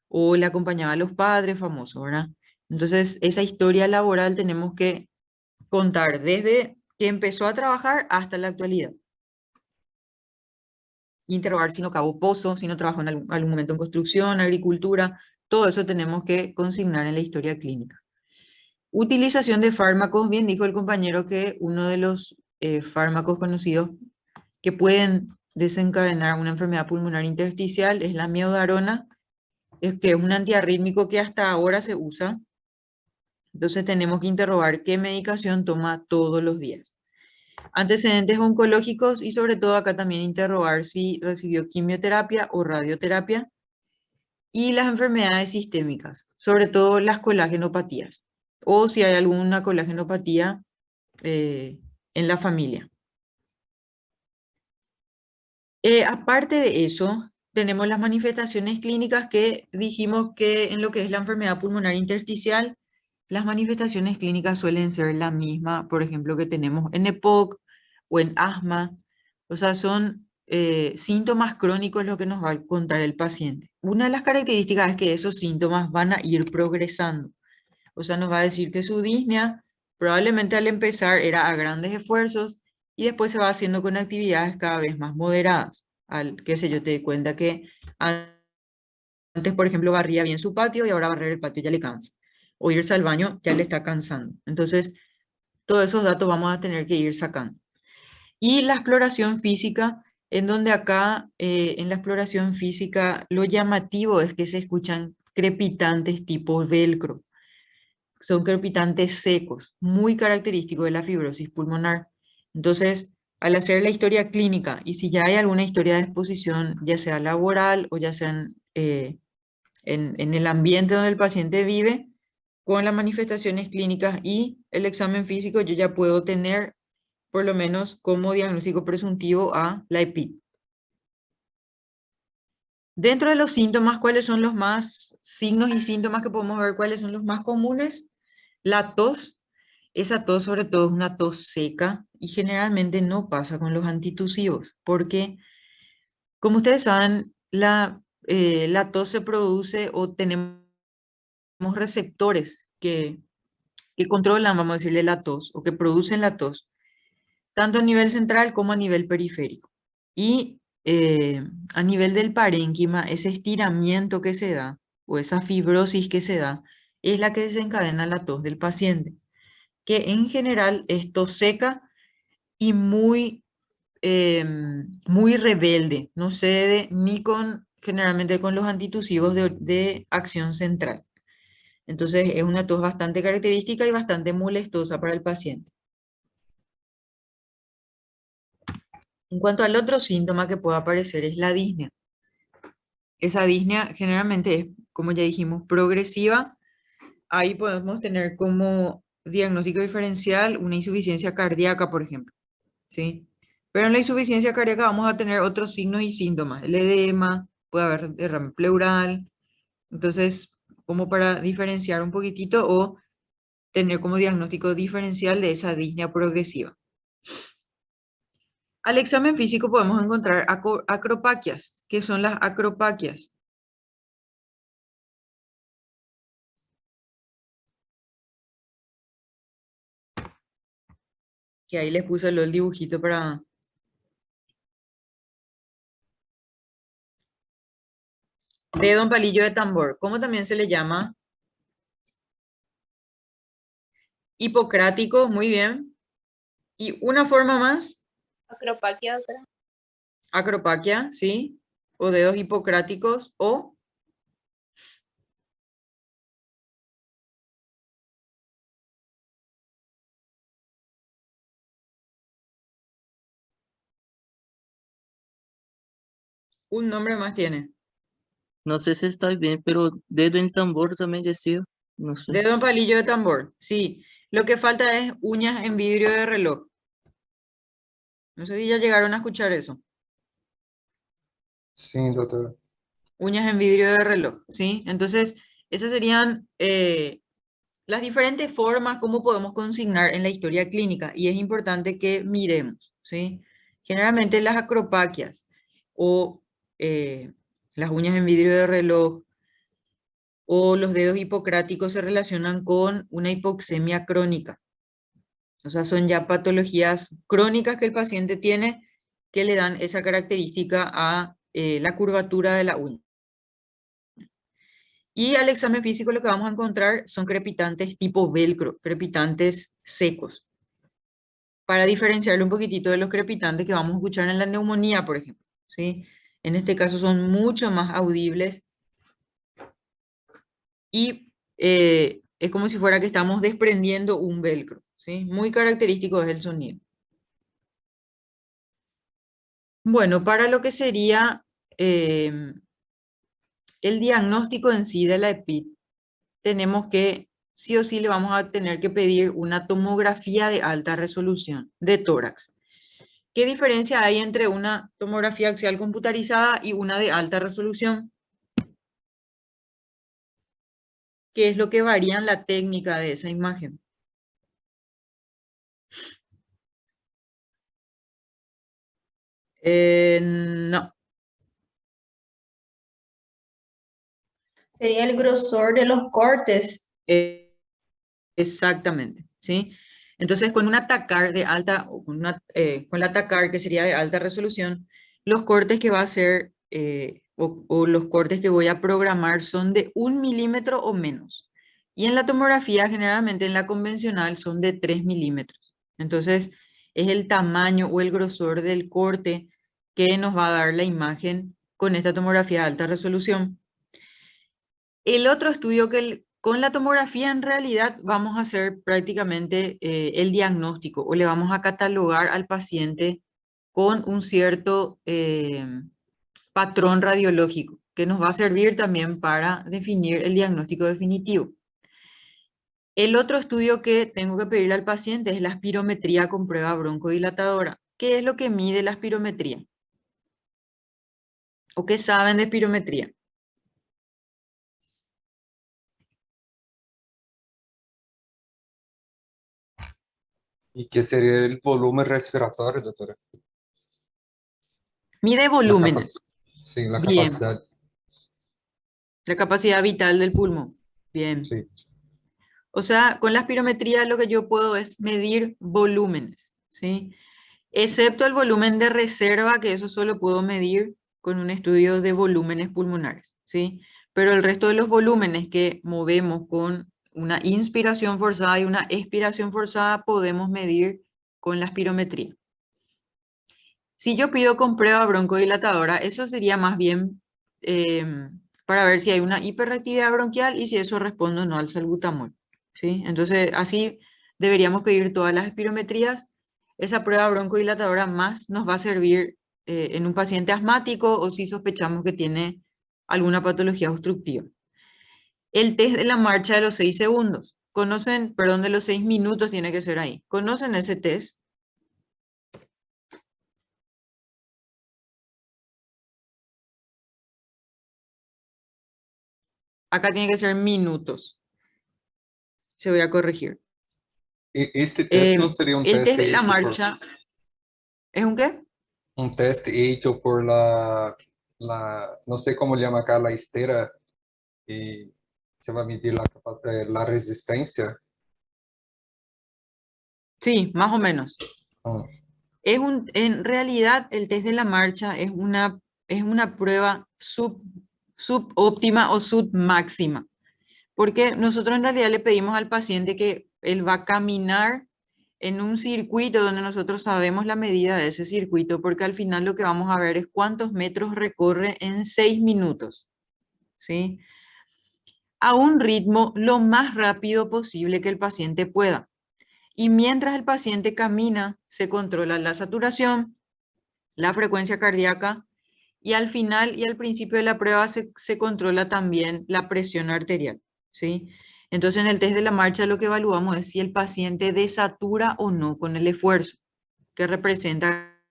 o le acompañaba a los padres famosos, ¿verdad? Entonces, esa historia laboral tenemos que contar desde que empezó a trabajar hasta la actualidad. Interrogar si no cavó pozo, si no trabajó en algún momento en construcción, agricultura, todo eso tenemos que consignar en la historia clínica. Utilización de fármacos, bien dijo el compañero que uno de los fármacos conocidos que pueden desencadenar una enfermedad pulmonar intersticial es la amiodarona, que es un antiarrítmico que hasta ahora se usa. Entonces tenemos que interrogar qué medicación toma todos los días. Antecedentes oncológicos y sobre todo acá también interrogar si recibió quimioterapia o radioterapia y las enfermedades sistémicas, sobre todo las colagenopatías o si hay alguna colagenopatía en la familia. Aparte de eso, tenemos las manifestaciones clínicas que dijimos que en lo que es la enfermedad pulmonar intersticial, las manifestaciones clínicas suelen ser la misma, por ejemplo, que tenemos en EPOC o en asma. O sea, son síntomas crónicos lo que nos va a contar el paciente. Una de las características es que esos síntomas van a ir progresando. O sea, nos va a decir que su disnea probablemente al empezar era a grandes esfuerzos y después se va haciendo con actividades cada vez más moderadas. Al, qué sé yo, te di cuenta que antes, por ejemplo, barría bien su patio y ahora barrer el patio ya le cansa. O irse al baño ya le está cansando. Entonces, todos esos datos vamos a tener que ir sacando. Y la exploración física, en donde acá, en la exploración física, lo llamativo es que se escuchan crepitantes tipo velcro. Son crepitantes secos, muy característicos de la fibrosis pulmonar. Entonces, al hacer la historia clínica, y si ya hay alguna historia de exposición, ya sea laboral o ya sea en el ambiente donde el paciente vive, con las manifestaciones clínicas y el examen físico, yo ya puedo tener por lo menos como diagnóstico presuntivo a la EPIT. Dentro de los síntomas, ¿cuáles son los más signos y síntomas que podemos ver? ¿Cuáles son los más comunes? La tos, esa tos sobre todo es una tos seca y generalmente no pasa con los antitusivos, porque como ustedes saben, la tos se produce o tenemos receptores que controlan, vamos a decirle, la tos o que producen la tos, tanto a nivel central como a nivel periférico. Y a nivel del parénquima, ese estiramiento que se da o esa fibrosis que se da es la que desencadena la tos del paciente, que en general es tos seca y muy rebelde, no cede ni generalmente con los antitusivos de acción central. Entonces es una tos bastante característica y bastante molestosa para el paciente. En cuanto al otro síntoma que puede aparecer es la disnea. Esa disnea generalmente es, como ya dijimos, progresiva. Ahí podemos tener como diagnóstico diferencial una insuficiencia cardíaca, por ejemplo, ¿sí? Pero en la insuficiencia cardíaca vamos a tener otros signos y síntomas. El edema, puede haber derrame pleural. Entonces, como para diferenciar un poquitito o tener como diagnóstico diferencial de esa disnea progresiva. Al examen físico podemos encontrar acropaquias. ¿Qué son las acropaquias? Que ahí les puse el dibujito para... Dedo en palillo de tambor. ¿Cómo también se le llama? Hipocrático, muy bien. Y una forma más, Acropaquia, doctora. acropaquia, ¿sí? O dedos hipocráticos o Un nombre más tiene. No sé si estoy bien, pero dedo en tambor también decía. No sé. Dedo en palillo de tambor, sí. Lo que falta es uñas en vidrio de reloj. No sé si ya llegaron a escuchar eso. Sim, doutora. Uñas en vidrio de reloj, ¿sí? Entonces, esas serían las diferentes formas como podemos consignar en la historia clínica y es importante que miremos, ¿sí? Generalmente las acropaquias o las uñas en vidrio de reloj o los dedos hipocráticos se relacionan con una hipoxemia crónica. O sea, son ya patologías crónicas que el paciente tiene que le dan esa característica a la curvatura de la uña. Y al examen físico lo que vamos a encontrar son crepitantes tipo velcro, crepitantes secos, para diferenciarlo un poquitito de los crepitantes que vamos a escuchar en la neumonía, por ejemplo, ¿sí? En este caso son mucho más audibles y es como si fuera que estamos desprendiendo un velcro, ¿sí? Muy característico es el sonido. Bueno, para lo que sería el diagnóstico en sí de la EPID, tenemos que, sí o sí, le vamos a tener que pedir una tomografía de alta resolución de tórax. ¿Qué diferencia hay entre una tomografía axial computarizada y una de alta resolución? ¿Qué es lo que varía en la técnica de esa imagen? No. Sería el grosor de los cortes. Exactamente, ¿sí? Entonces, con un atacar de alta, o con la atacar que sería de alta resolución, los cortes que va a hacer o los cortes que voy a programar son de 1 milímetro o menos. Y en la tomografía, generalmente en la convencional, son de 3 milímetros. Entonces, es el tamaño o el grosor del corte que nos va a dar la imagen con esta tomografía de alta resolución. El otro estudio con la tomografía en realidad vamos a hacer prácticamente el diagnóstico o le vamos a catalogar al paciente con un cierto patrón radiológico que nos va a servir también para definir el diagnóstico definitivo. El otro estudio que tengo que pedirle al paciente es la espirometría con prueba broncodilatadora. ¿Qué es lo que mide la espirometría? ¿O qué saben de espirometría? E que seria o volume respiratório, doutora? Mide volúmenes. Sim, a Bien. capacidade. La capacidad vital del pulmón. Bien. Sim. O sea, con la espirometría lo que yo puedo es medir volúmenes, ¿sí? Excepto el volumen de reserva, que eso solo puedo medir con un estudio de volúmenes pulmonares, ¿sí? Pero el resto de los volúmenes que movemos con una inspiración forzada y una expiración forzada podemos medir con la espirometría. Si yo pido con prueba broncodilatadora, eso sería más bien para ver si hay una hiperreactividad bronquial y si eso responde o no al salbutamol, ¿sí? Entonces, así deberíamos pedir todas las espirometrías. Esa prueba broncodilatadora más nos va a servir en un paciente asmático o si sospechamos que tiene alguna patología obstructiva. El test de la marcha de los 6 segundos. ¿Conocen? Perdón, de los 6 minutos tiene que ser ahí. ¿Conocen ese test? Acá tiene que ser minutos. Se voy a corregir. Este teste não seria El test de la hecho marcha, ¿es un qué? um teste hecho por não sei como chama acá, la esteira, e você vai medir la resistência. Sí, más o menos. Ah, En realidad, el test de la marcha es una prueba subóptima o submáxima, porque nosotros en realidad le pedimos al paciente que él va a caminar en un circuito donde nosotros sabemos la medida de ese circuito, porque al final lo que vamos a ver es cuántos metros recorre en 6 minutos, ¿sí? A un ritmo lo más rápido posible que el paciente pueda. Y mientras el paciente camina, se controla la saturación, la frecuencia cardíaca y al final y al principio de la prueba se controla también la presión arterial, ¿sí? Entonces en el test de la marcha lo que evaluamos es si el paciente desatura o no con el esfuerzo que representa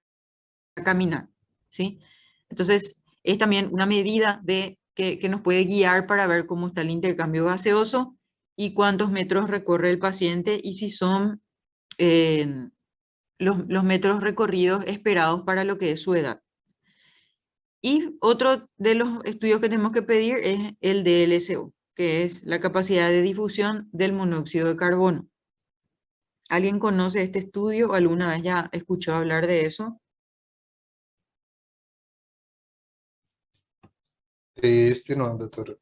caminar, ¿sí? Entonces es también una medida que nos puede guiar para ver cómo está el intercambio gaseoso y cuántos metros recorre el paciente y si son los metros recorridos esperados para lo que es su edad. Y otro de los estudios que tenemos que pedir es el DLCO, que es la capacidad de difusión del monóxido de carbono. ¿Alguien conoce este estudio o alguna vez ya escuchó hablar de eso? No, doctora.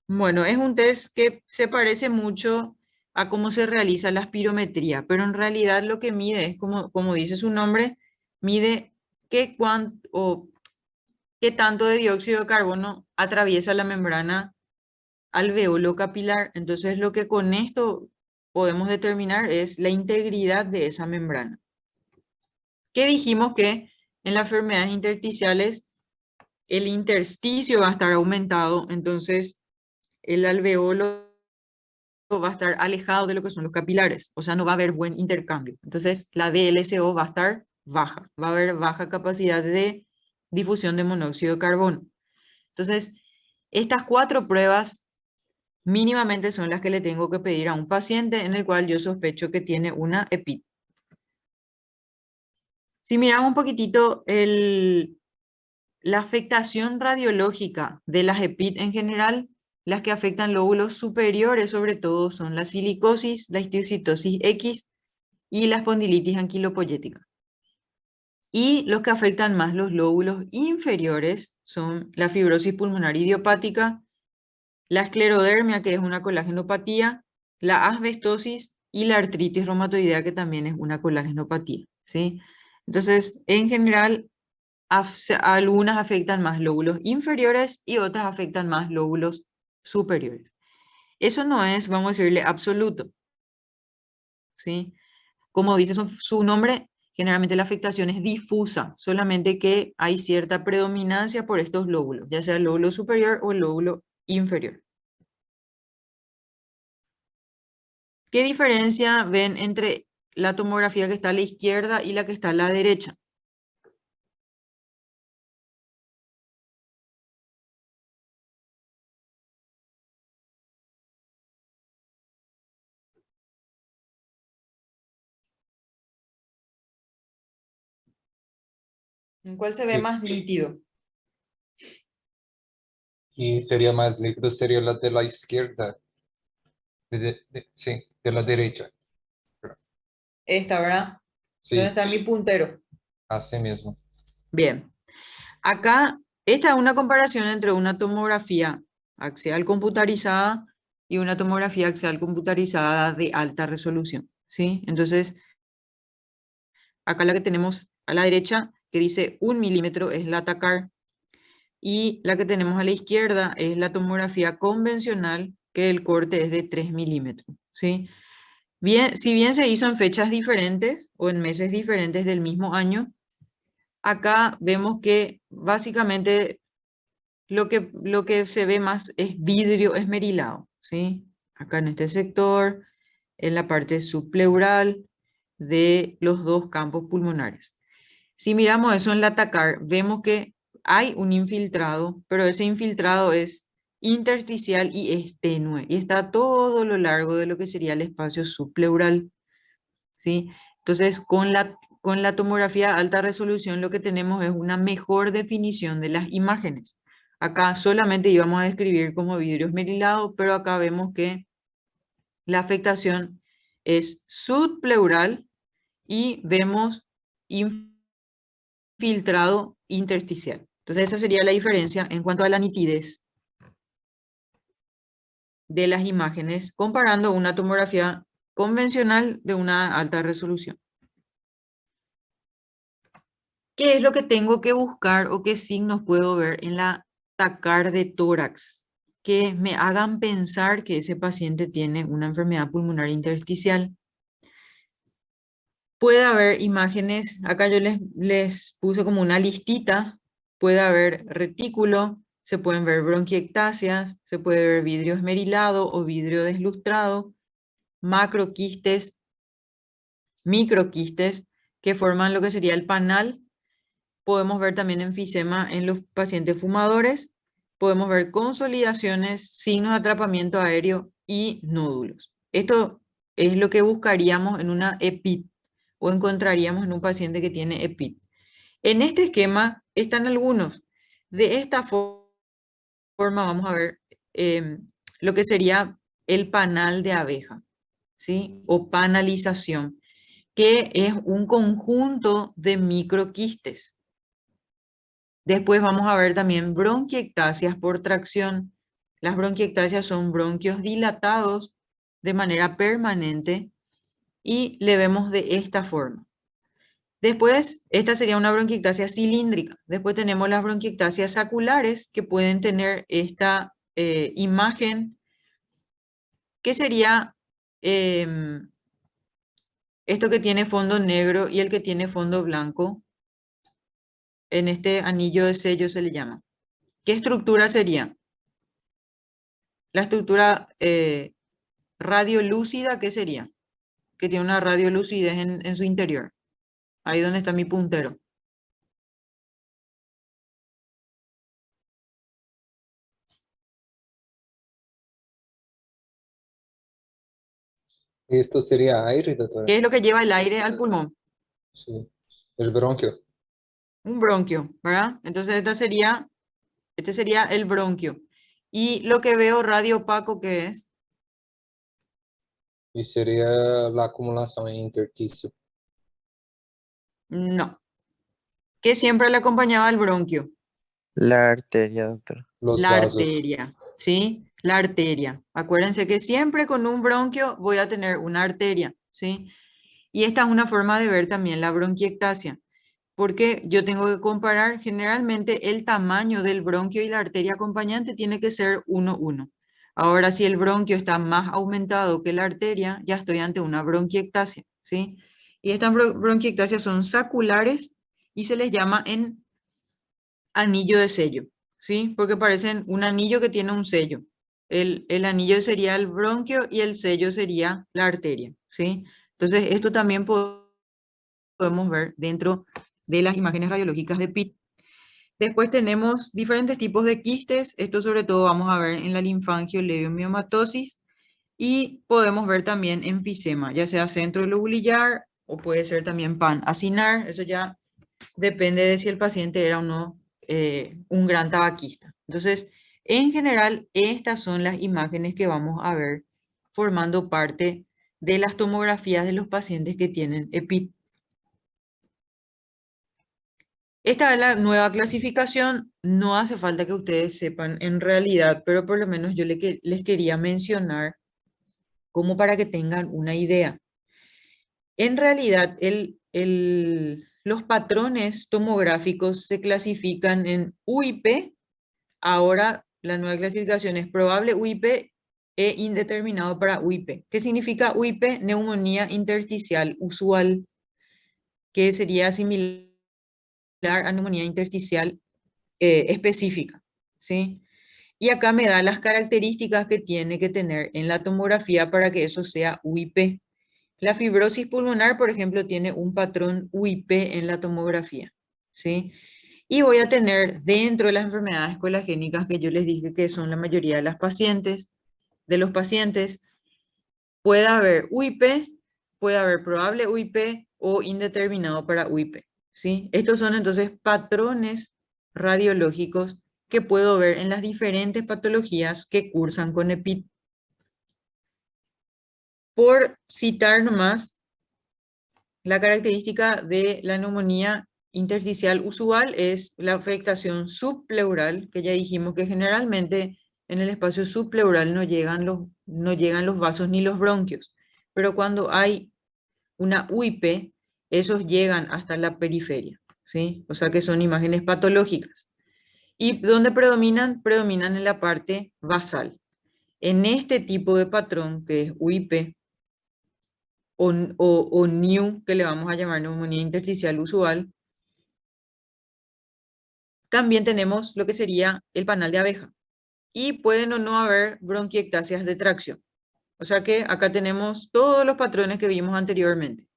Bueno, es un test que se parece mucho a cómo se realiza la espirometría, pero en realidad lo que mide es, como dice su nombre, mide qué tanto de dióxido de carbono atraviesa la membrana alveolo capilar. Entonces lo que con esto podemos determinar es la integridad de esa membrana. ¿Qué dijimos? Que en las enfermedades intersticiales el intersticio va a estar aumentado, entonces el alveolo va a estar alejado de lo que son los capilares, o sea, no va a haber buen intercambio. Entonces la DLCO va a estar baja, va a haber baja capacidad de difusión de monóxido de carbono. Entonces, estas 4 pruebas mínimamente son las que le tengo que pedir a un paciente en el cual yo sospecho que tiene una EPIT. Si miramos un poquitito la afectación radiológica de las EPIT en general, las que afectan lóbulos superiores sobre todo son la silicosis, la histiocytosis X y la espondilitis anquilopoyética. Y los que afectan más los lóbulos inferiores son la fibrosis pulmonar idiopática, la esclerodermia, que es una colágenopatía, la asbestosis y la artritis reumatoidea, que también es una colágenopatía, ¿sí? Entonces, en general, algunas afectan más lóbulos inferiores y otras afectan más lóbulos superiores. Eso no es, vamos a decirle, absoluto, ¿sí? Como dice su nombre, generalmente la afectación es difusa, solamente que hay cierta predominancia por estos lóbulos, ya sea el lóbulo superior o el lóbulo inferior. ¿Qué diferencia ven entre la tomografía que está a la izquierda y la que está a la derecha? ¿En cuál se ve más nítido? Y sería más líquido, sería la de la izquierda. Sí, de la derecha. Esta, ¿verdad? Sí, ¿Dónde está mi puntero? así mismo. Bien. Acá, esta es una comparación entre una tomografía axial computarizada y una tomografía axial computarizada de alta resolución, ¿sí? Entonces, acá la que tenemos a la derecha, que dice 1 milímetro, es la TACAR, y la que tenemos a la izquierda es la tomografía convencional, que el corte es de 3 milímetros, ¿sí? Bien, si bien se hizo en fechas diferentes o en meses diferentes del mismo año, acá vemos que básicamente lo que se ve más es vidrio esmerilado, ¿sí? Acá en este sector, en la parte subpleural de los 2 campos pulmonares. Si miramos eso en la TACAR, vemos que hay un infiltrado, pero ese infiltrado es intersticial y es tenue, y está todo lo largo de lo que sería el espacio subpleural, ¿sí? Entonces, con la tomografía a alta resolución lo que tenemos es una mejor definición de las imágenes. Acá solamente íbamos a describir como vidrio esmerilado, pero acá vemos que la afectación es subpleural y vemos infiltrado intersticial. Entonces esa sería la diferencia en cuanto a la nitidez de las imágenes comparando una tomografía convencional de una alta resolución. ¿Qué es lo que tengo que buscar o qué signos puedo ver en la TACAR de tórax que me hagan pensar que ese paciente tiene una enfermedad pulmonar intersticial? Puede haber imágenes, acá yo les puse como una listita puede haber retículo, se pueden ver bronquiectasias, se puede ver vidrio esmerilado o vidrio deslustrado, macroquistes, microquistes que forman lo que sería el panal. Podemos ver también enfisema en los pacientes fumadores. Podemos ver consolidaciones, signos de atrapamiento aéreo y nódulos. Esto es lo que buscaríamos en una EPIT o encontraríamos en un paciente que tiene EPIT. En este esquema están algunos. De esta forma vamos a ver lo que sería el panal de abeja, ¿sí? O panalización, que es un conjunto de microquistes. Después vamos a ver también bronquiectasias por tracción. Las bronquiectasias son bronquios dilatados de manera permanente y le vemos de esta forma. Después, esta sería una bronquiectasia cilíndrica. Después tenemos las bronquiectasias saculares que pueden tener esta imagen que sería esto que tiene fondo negro y el que tiene fondo blanco. En este anillo de sello se le llama. ¿Qué estructura sería? La estructura radiolúcida, ¿qué sería? Que tiene una radiolucidez en su interior. Ahí donde está mi puntero. Esto sería aire, doctora. ¿Qué es lo que lleva el aire al pulmón? Sí. El bronquio. Un bronquio, ¿verdad? Entonces este sería el bronquio. Y lo que veo radio opaco, ¿qué es? Y sería la acumulación en intersticio. No. ¿Qué siempre le acompañaba al bronquio? La arteria, doctor. Los La vasos. arteria, ¿sí? La arteria. Acuérdense que siempre con un bronquio voy a tener una arteria, ¿sí? Y esta es una forma de ver también la bronquiectasia, porque yo tengo que comparar generalmente el tamaño del bronquio y la arteria acompañante tiene que ser 1:1. Ahora, si el bronquio está más aumentado que la arteria, ya estoy ante una bronquiectasia, ¿sí? Y estas bronquiectasias son saculares y se les llama en anillo de sello, ¿sí? Porque parecen un anillo que tiene un sello. El anillo sería el bronquio y el sello sería la arteria, ¿sí? Entonces, esto también podemos ver dentro de las imágenes radiológicas de PIT. Después tenemos diferentes tipos de quistes. Esto sobre todo vamos a ver en la linfangioleidomiomatosis y podemos ver también enfisema, ya sea centro lobulillar o puede ser también pan-acinar. Eso ya depende de si el paciente era o no un gran tabaquista. Entonces, en general, estas son las imágenes que vamos a ver formando parte de las tomografías de los pacientes que tienen EPIT. Esta es la nueva clasificación. No hace falta que ustedes sepan en realidad, pero por lo menos yo les quería mencionar como para que tengan una idea. En realidad, los patrones tomográficos se clasifican en UIP. Ahora la nueva clasificación es probable UIP e indeterminado para UIP. ¿Qué significa UIP? Neumonía intersticial usual, que sería similar a neumonía intersticial específica, ¿sí? Y acá me da las características que tiene que tener en la tomografía para que eso sea UIP. La fibrosis pulmonar, por ejemplo, tiene un patrón UIP en la tomografía, ¿sí? Y voy a tener dentro de las enfermedades colagénicas que yo les dije que son la mayoría de los pacientes, puede haber UIP, puede haber probable UIP o indeterminado para UIP, ¿sí? Estos son entonces patrones radiológicos que puedo ver en las diferentes patologías que cursan con EPIT. Por citar nomás, la característica de la neumonía intersticial usual es la afectación subpleural, que ya dijimos que generalmente en el espacio subpleural no llegan los vasos ni los bronquios, pero cuando hay una UIP, esos llegan hasta la periferia, ¿sí? O sea que son imágenes patológicas. ¿Y dónde predominan? Predominan en la parte basal. En este tipo de patrón, que es UIP, o NIU, que le vamos a llamar neumonía intersticial usual, también tenemos lo que sería el panal de abeja. Y pueden o no haber bronquiectasias de tracción. O sea que acá tenemos todos los patrones que vimos anteriormente,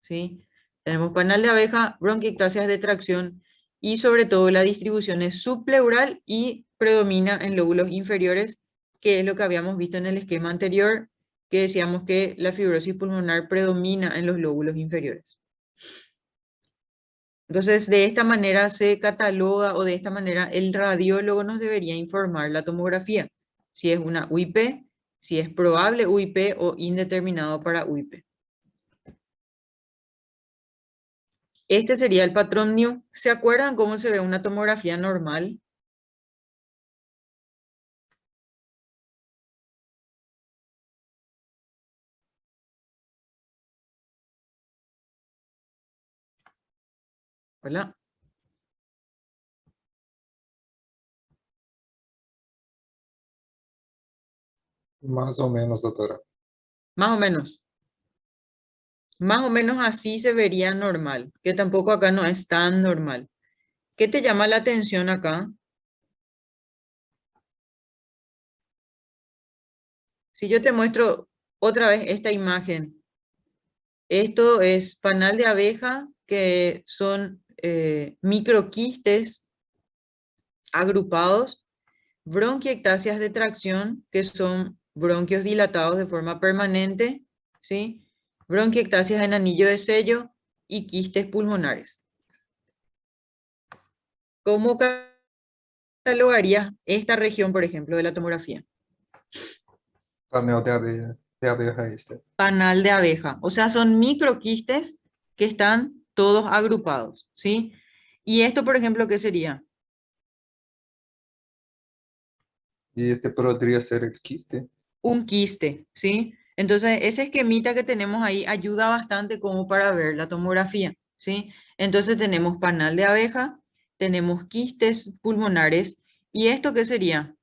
¿sí? Tenemos panal de abeja, bronquiectasias de tracción y sobre todo la distribución es subpleural y predomina en lóbulos inferiores, que es lo que habíamos visto en el esquema anterior, que decíamos que la fibrosis pulmonar predomina en los lóbulos inferiores. Entonces, de esta manera se cataloga o de esta manera el radiólogo nos debería informar la tomografía, si es una UIP, si es probable UIP o indeterminado para UIP. Este sería el patrón NIU. ¿Se acuerdan cómo se ve una tomografía normal? Hola. Más o menos, doctora. Más o menos. Más o menos así se vería normal, que tampoco acá no es tan normal. ¿Qué te llama la atención acá? Si yo te muestro otra vez esta imagen, esto es panal de abeja, que son microquistes agrupados, bronquiectasias de tracción, que son bronquios dilatados de forma permanente, ¿sí? Bronquiectasias en anillo de sello y quistes pulmonares. ¿Cómo catalogarías esta región, por ejemplo, de la tomografía? Panel de abeja este. Panal de abeja. O sea, son microquistes que están todos agrupados, ¿sí? Y esto, por ejemplo, ¿qué sería? Y este podría ser el quiste. Un quiste, ¿sí? Entonces, ese esquemita que tenemos ahí ayuda bastante como para ver la tomografía, ¿sí? Entonces tenemos panal de abeja, tenemos quistes pulmonares, ¿y esto qué sería?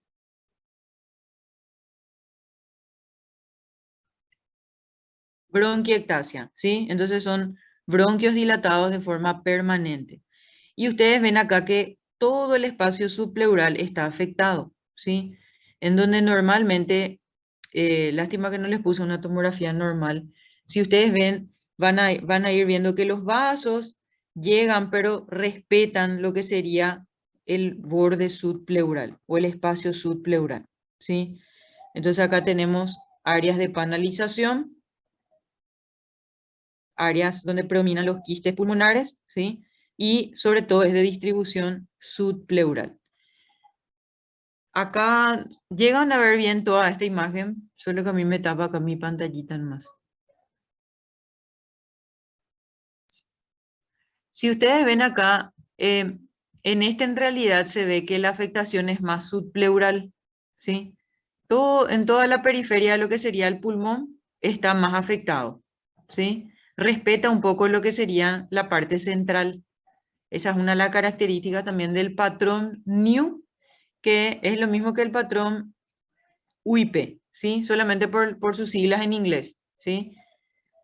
Bronquiectasia, ¿sí? Entonces son bronquios dilatados de forma permanente. Y ustedes ven acá que todo el espacio subpleural está afectado, ¿sí? En donde normalmente, lástima que no les puse una tomografía normal, si ustedes ven, van a ir viendo que los vasos llegan, pero respetan lo que sería el borde subpleural o el espacio subpleural, ¿sí? Entonces acá tenemos áreas de panalización, áreas donde predominan los quistes pulmonares, ¿sí? Y sobre todo es de distribución subpleural. Acá llegan a ver bien toda esta imagen, solo que a mí me tapa acá mi pantallita más. Si ustedes ven acá, en este en realidad se ve que la afectación es más subpleural, ¿sí? En toda la periferia de lo que sería el pulmón está más afectado, ¿sí? Respeta un poco lo que sería la parte central. Esa es una de las características también del patrón NIU, que es lo mismo que el patrón UIP, ¿sí? Solamente por sus siglas en inglés, ¿sí?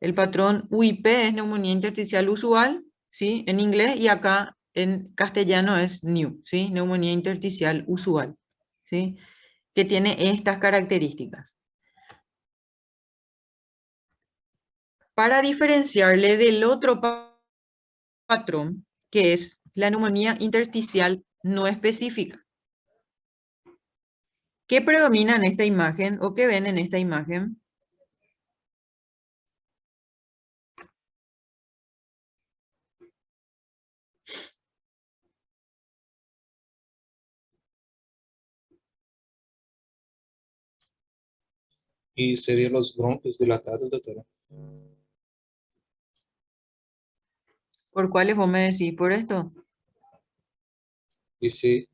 El patrón UIP es neumonía intersticial usual, ¿sí? En inglés, y acá en castellano es NIU, ¿sí? Neumonía intersticial usual, ¿sí? Que tiene estas características. Para diferenciarle del otro patrón, que es la neumonía intersticial no específica. ¿Qué predomina en esta imagen o qué ven en esta imagen? Y serían los bronquios dilatados, doctora. ¿Por cuáles vos me decís? ¿Por esto? Y sí,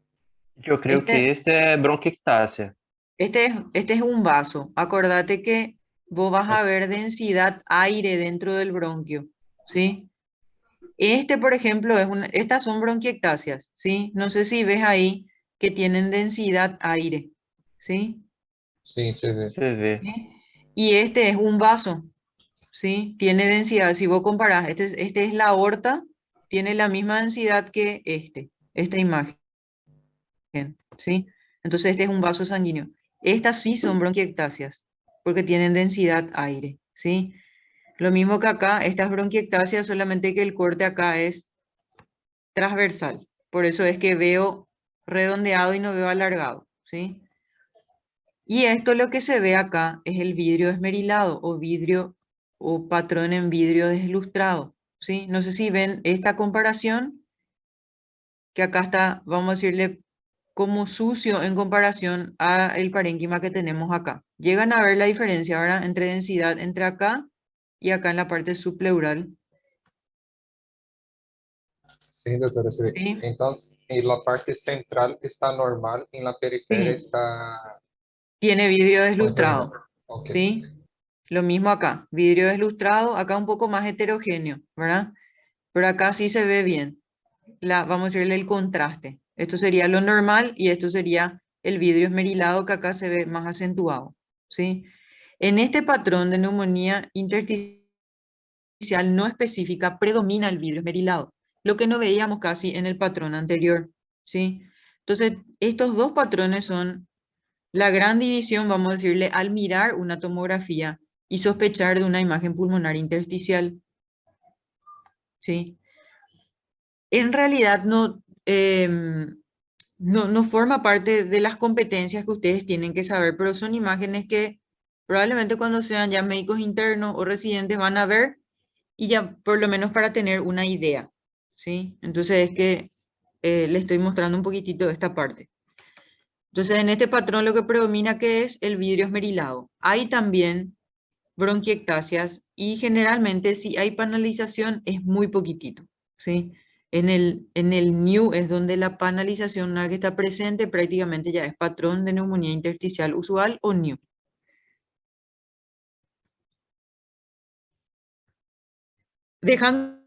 Yo creo que este es bronquiectasia. Este es un vaso. Acordate que vos vas a es- ver densidad aire dentro del bronquio, ¿sí? Este, por ejemplo, estas son bronquiectasias, ¿sí? No sé si ves ahí que tienen densidad aire, ¿sí? Sí, se ve. Se ve. ¿Sí? Y este es un vaso, ¿sí? Tiene densidad, si vos comparás, este es la aorta, tiene la misma densidad que esta imagen, ¿sí? Entonces este es un vaso sanguíneo. Estas sí son bronquiectasias, porque tienen densidad aire, ¿sí? Lo mismo que acá, estas bronquiectasias, solamente que el corte acá es transversal. Por eso es que veo redondeado y no veo alargado, ¿sí? Y esto lo que se ve acá es el vidrio esmerilado o vidrio o patrón en vidrio deslustrado, ¿sí? No sé si ven esta comparación, que acá está, vamos a decirle, como sucio en comparación a el parénquima que tenemos acá. Llegan a ver la diferencia, ¿verdad? Entre densidad entre acá y acá en la parte subpleural. Sí, doctora, sí. Sí. Entonces, en la parte central está normal, en la periferia Sí. está Tiene vidrio deslustrado, contaminado. Ok. ¿sí? Lo mismo acá, vidrio deslustrado, acá un poco más heterogéneo, ¿verdad? Pero acá sí se ve bien, vamos a decirle el contraste. Esto sería lo normal y esto sería el vidrio esmerilado que acá se ve más acentuado, ¿sí? En este patrón de neumonía intersticial no específica predomina el vidrio esmerilado, lo que no veíamos casi en el patrón anterior, ¿sí? Entonces, estos dos patrones son la gran división, vamos a decirle, al mirar una tomografía y sospechar de una imagen pulmonar intersticial, ¿sí? En realidad no forma parte de las competencias que ustedes tienen que saber, pero son imágenes que probablemente cuando sean ya médicos internos o residentes van a ver y ya por lo menos para tener una idea, ¿sí? Entonces es que le estoy mostrando un poquitito de esta parte. Entonces en este patrón lo que predomina que es el vidrio esmerilado. Hay también bronquiectasias y generalmente si hay panalización es muy poquitito, ¿sí? En el NIU es donde la panalización, una vez que está presente, prácticamente ya es patrón de neumonía intersticial usual o NIU. Dejando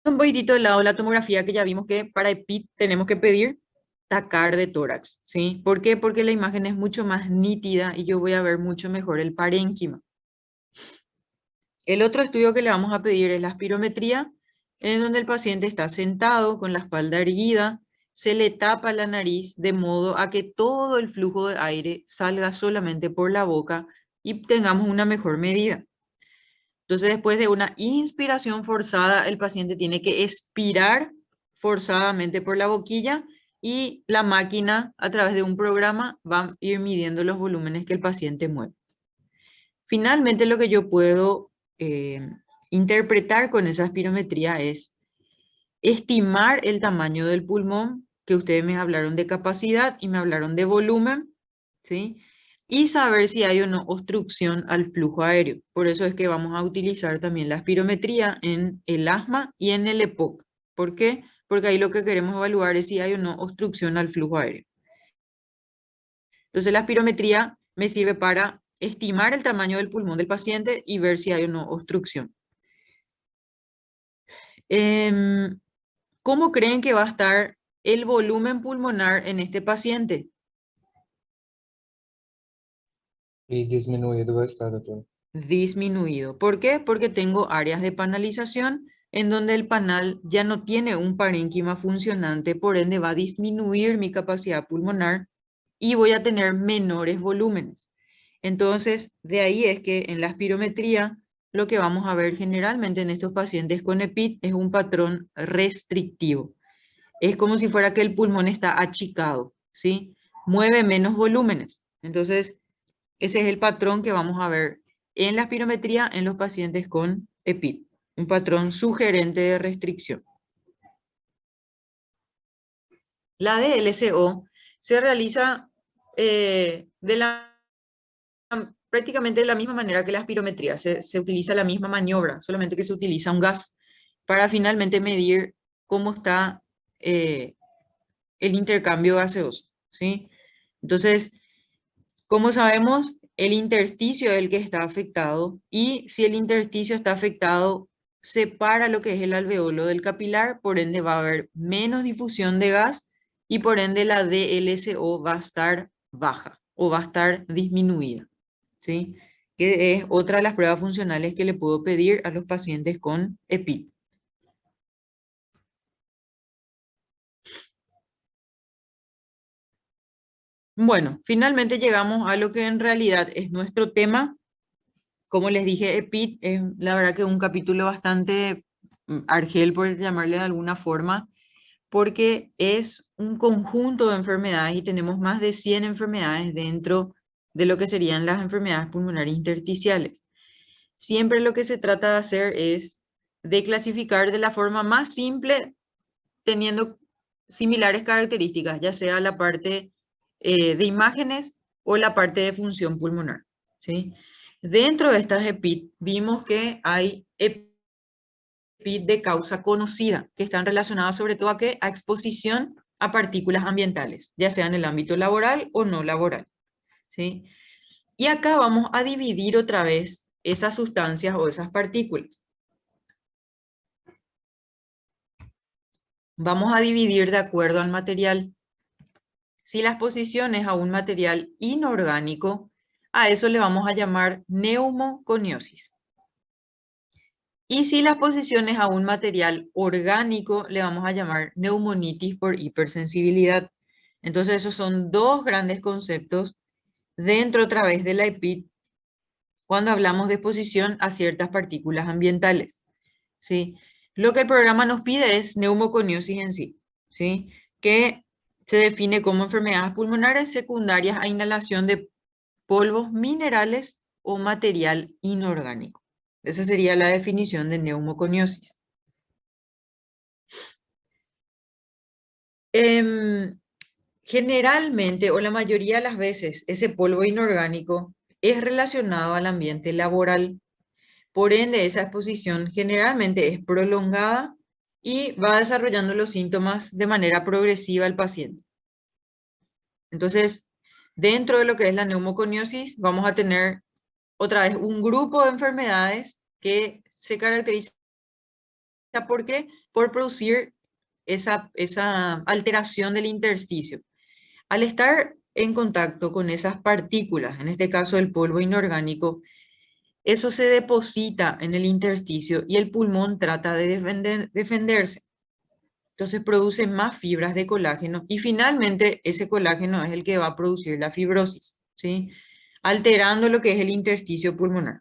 un poquitito de lado la tomografía, que ya vimos que para EPIT tenemos que pedir TACAR de tórax, ¿sí? ¿Por qué? Porque la imagen es mucho más nítida y yo voy a ver mucho mejor el parénquima. El otro estudio que le vamos a pedir es la espirometría, en donde el paciente está sentado con la espalda erguida, se le tapa la nariz de modo a que todo el flujo de aire salga solamente por la boca y tengamos una mejor medida. Entonces, después de una inspiración forzada, el paciente tiene que expirar forzadamente por la boquilla y la máquina, a través de un programa, va a ir midiendo los volúmenes que el paciente mueve. Finalmente, lo que yo puedo interpretar con esa espirometría es estimar el tamaño del pulmón, que ustedes me hablaron de capacidad y me hablaron de volumen, ¿sí? Y saber si hay o no obstrucción al flujo aéreo. Por eso es que vamos a utilizar también la espirometría en el asma y en el EPOC. ¿Por qué? Porque ahí lo que queremos evaluar es si hay o no obstrucción al flujo aéreo. Entonces la espirometría me sirve para estimar el tamaño del pulmón del paciente y ver si hay o no obstrucción. ¿Cómo creen que va a estar el volumen pulmonar en este paciente? Y disminuido va a estar, doctora. Disminuido. ¿Por qué? Porque tengo áreas de panalización en donde el panal ya no tiene un parénquima funcionante, por ende va a disminuir mi capacidad pulmonar y voy a tener menores volúmenes. Entonces, de ahí es que en la espirometría lo que vamos a ver generalmente en estos pacientes con EPIT es un patrón restrictivo. Es como si fuera que el pulmón está achicado, ¿sí? Mueve menos volúmenes. Entonces, ese es el patrón que vamos a ver en la espirometría en los pacientes con EPIT, un patrón sugerente de restricción. La DLCO se realiza prácticamente de la misma manera que la espirometría. Se utiliza la misma maniobra, solamente que se utiliza un gas para finalmente medir cómo está el intercambio gaseoso, ¿sí? Entonces, como sabemos, el intersticio es el que está afectado y si el intersticio está afectado, separa lo que es el alveolo del capilar, por ende va a haber menos difusión de gas y por ende la DLCO va a estar baja o va a estar disminuida, ¿sí? Que es otra de las pruebas funcionales que le puedo pedir a los pacientes con EPIT. Bueno, finalmente llegamos a lo que en realidad es nuestro tema. Como les dije, EPID es la verdad que un capítulo bastante argel, por llamarle de alguna forma, porque es un conjunto de enfermedades y tenemos más de 100 enfermedades dentro de lo que serían las enfermedades pulmonares intersticiales. Siempre lo que se trata de hacer es de clasificar de la forma más simple, teniendo similares características, ya sea la parte de imágenes o la parte de función pulmonar, ¿sí? Dentro de estas EPID vimos que hay EPID de causa conocida, que están relacionadas sobre todo a exposición a partículas ambientales, ya sea en el ámbito laboral o no laboral, ¿sí? Y acá vamos a dividir otra vez esas sustancias o esas partículas. Vamos a dividir de acuerdo al material. Si la exposición es a un material inorgánico, a eso le vamos a llamar neumoconiosis. Y si la exposición es a un material orgánico, le vamos a llamar neumonitis por hipersensibilidad. Entonces esos son dos grandes conceptos dentro otra vez de la EPID cuando hablamos de exposición a ciertas partículas ambientales, ¿sí? Lo que el programa nos pide es neumoconiosis en sí, ¿sí? Que se define como enfermedades pulmonares secundarias a inhalación de polvos minerales o material inorgánico. Esa sería la definición de neumoconiosis. Generalmente, o la mayoría de las veces, ese polvo inorgánico es relacionado al ambiente laboral. Por ende, esa exposición generalmente es prolongada y va desarrollando los síntomas de manera progresiva al paciente. Entonces, dentro de lo que es la neumoconiosis, vamos a tener otra vez un grupo de enfermedades que se caracteriza ¿por qué? Por producir esa alteración del intersticio. Al estar en contacto con esas partículas, en este caso el polvo inorgánico, eso se deposita en el intersticio y el pulmón trata de defenderse. Entonces produce más fibras de colágeno y finalmente ese colágeno es el que va a producir la fibrosis, ¿sí? Alterando lo que es el intersticio pulmonar.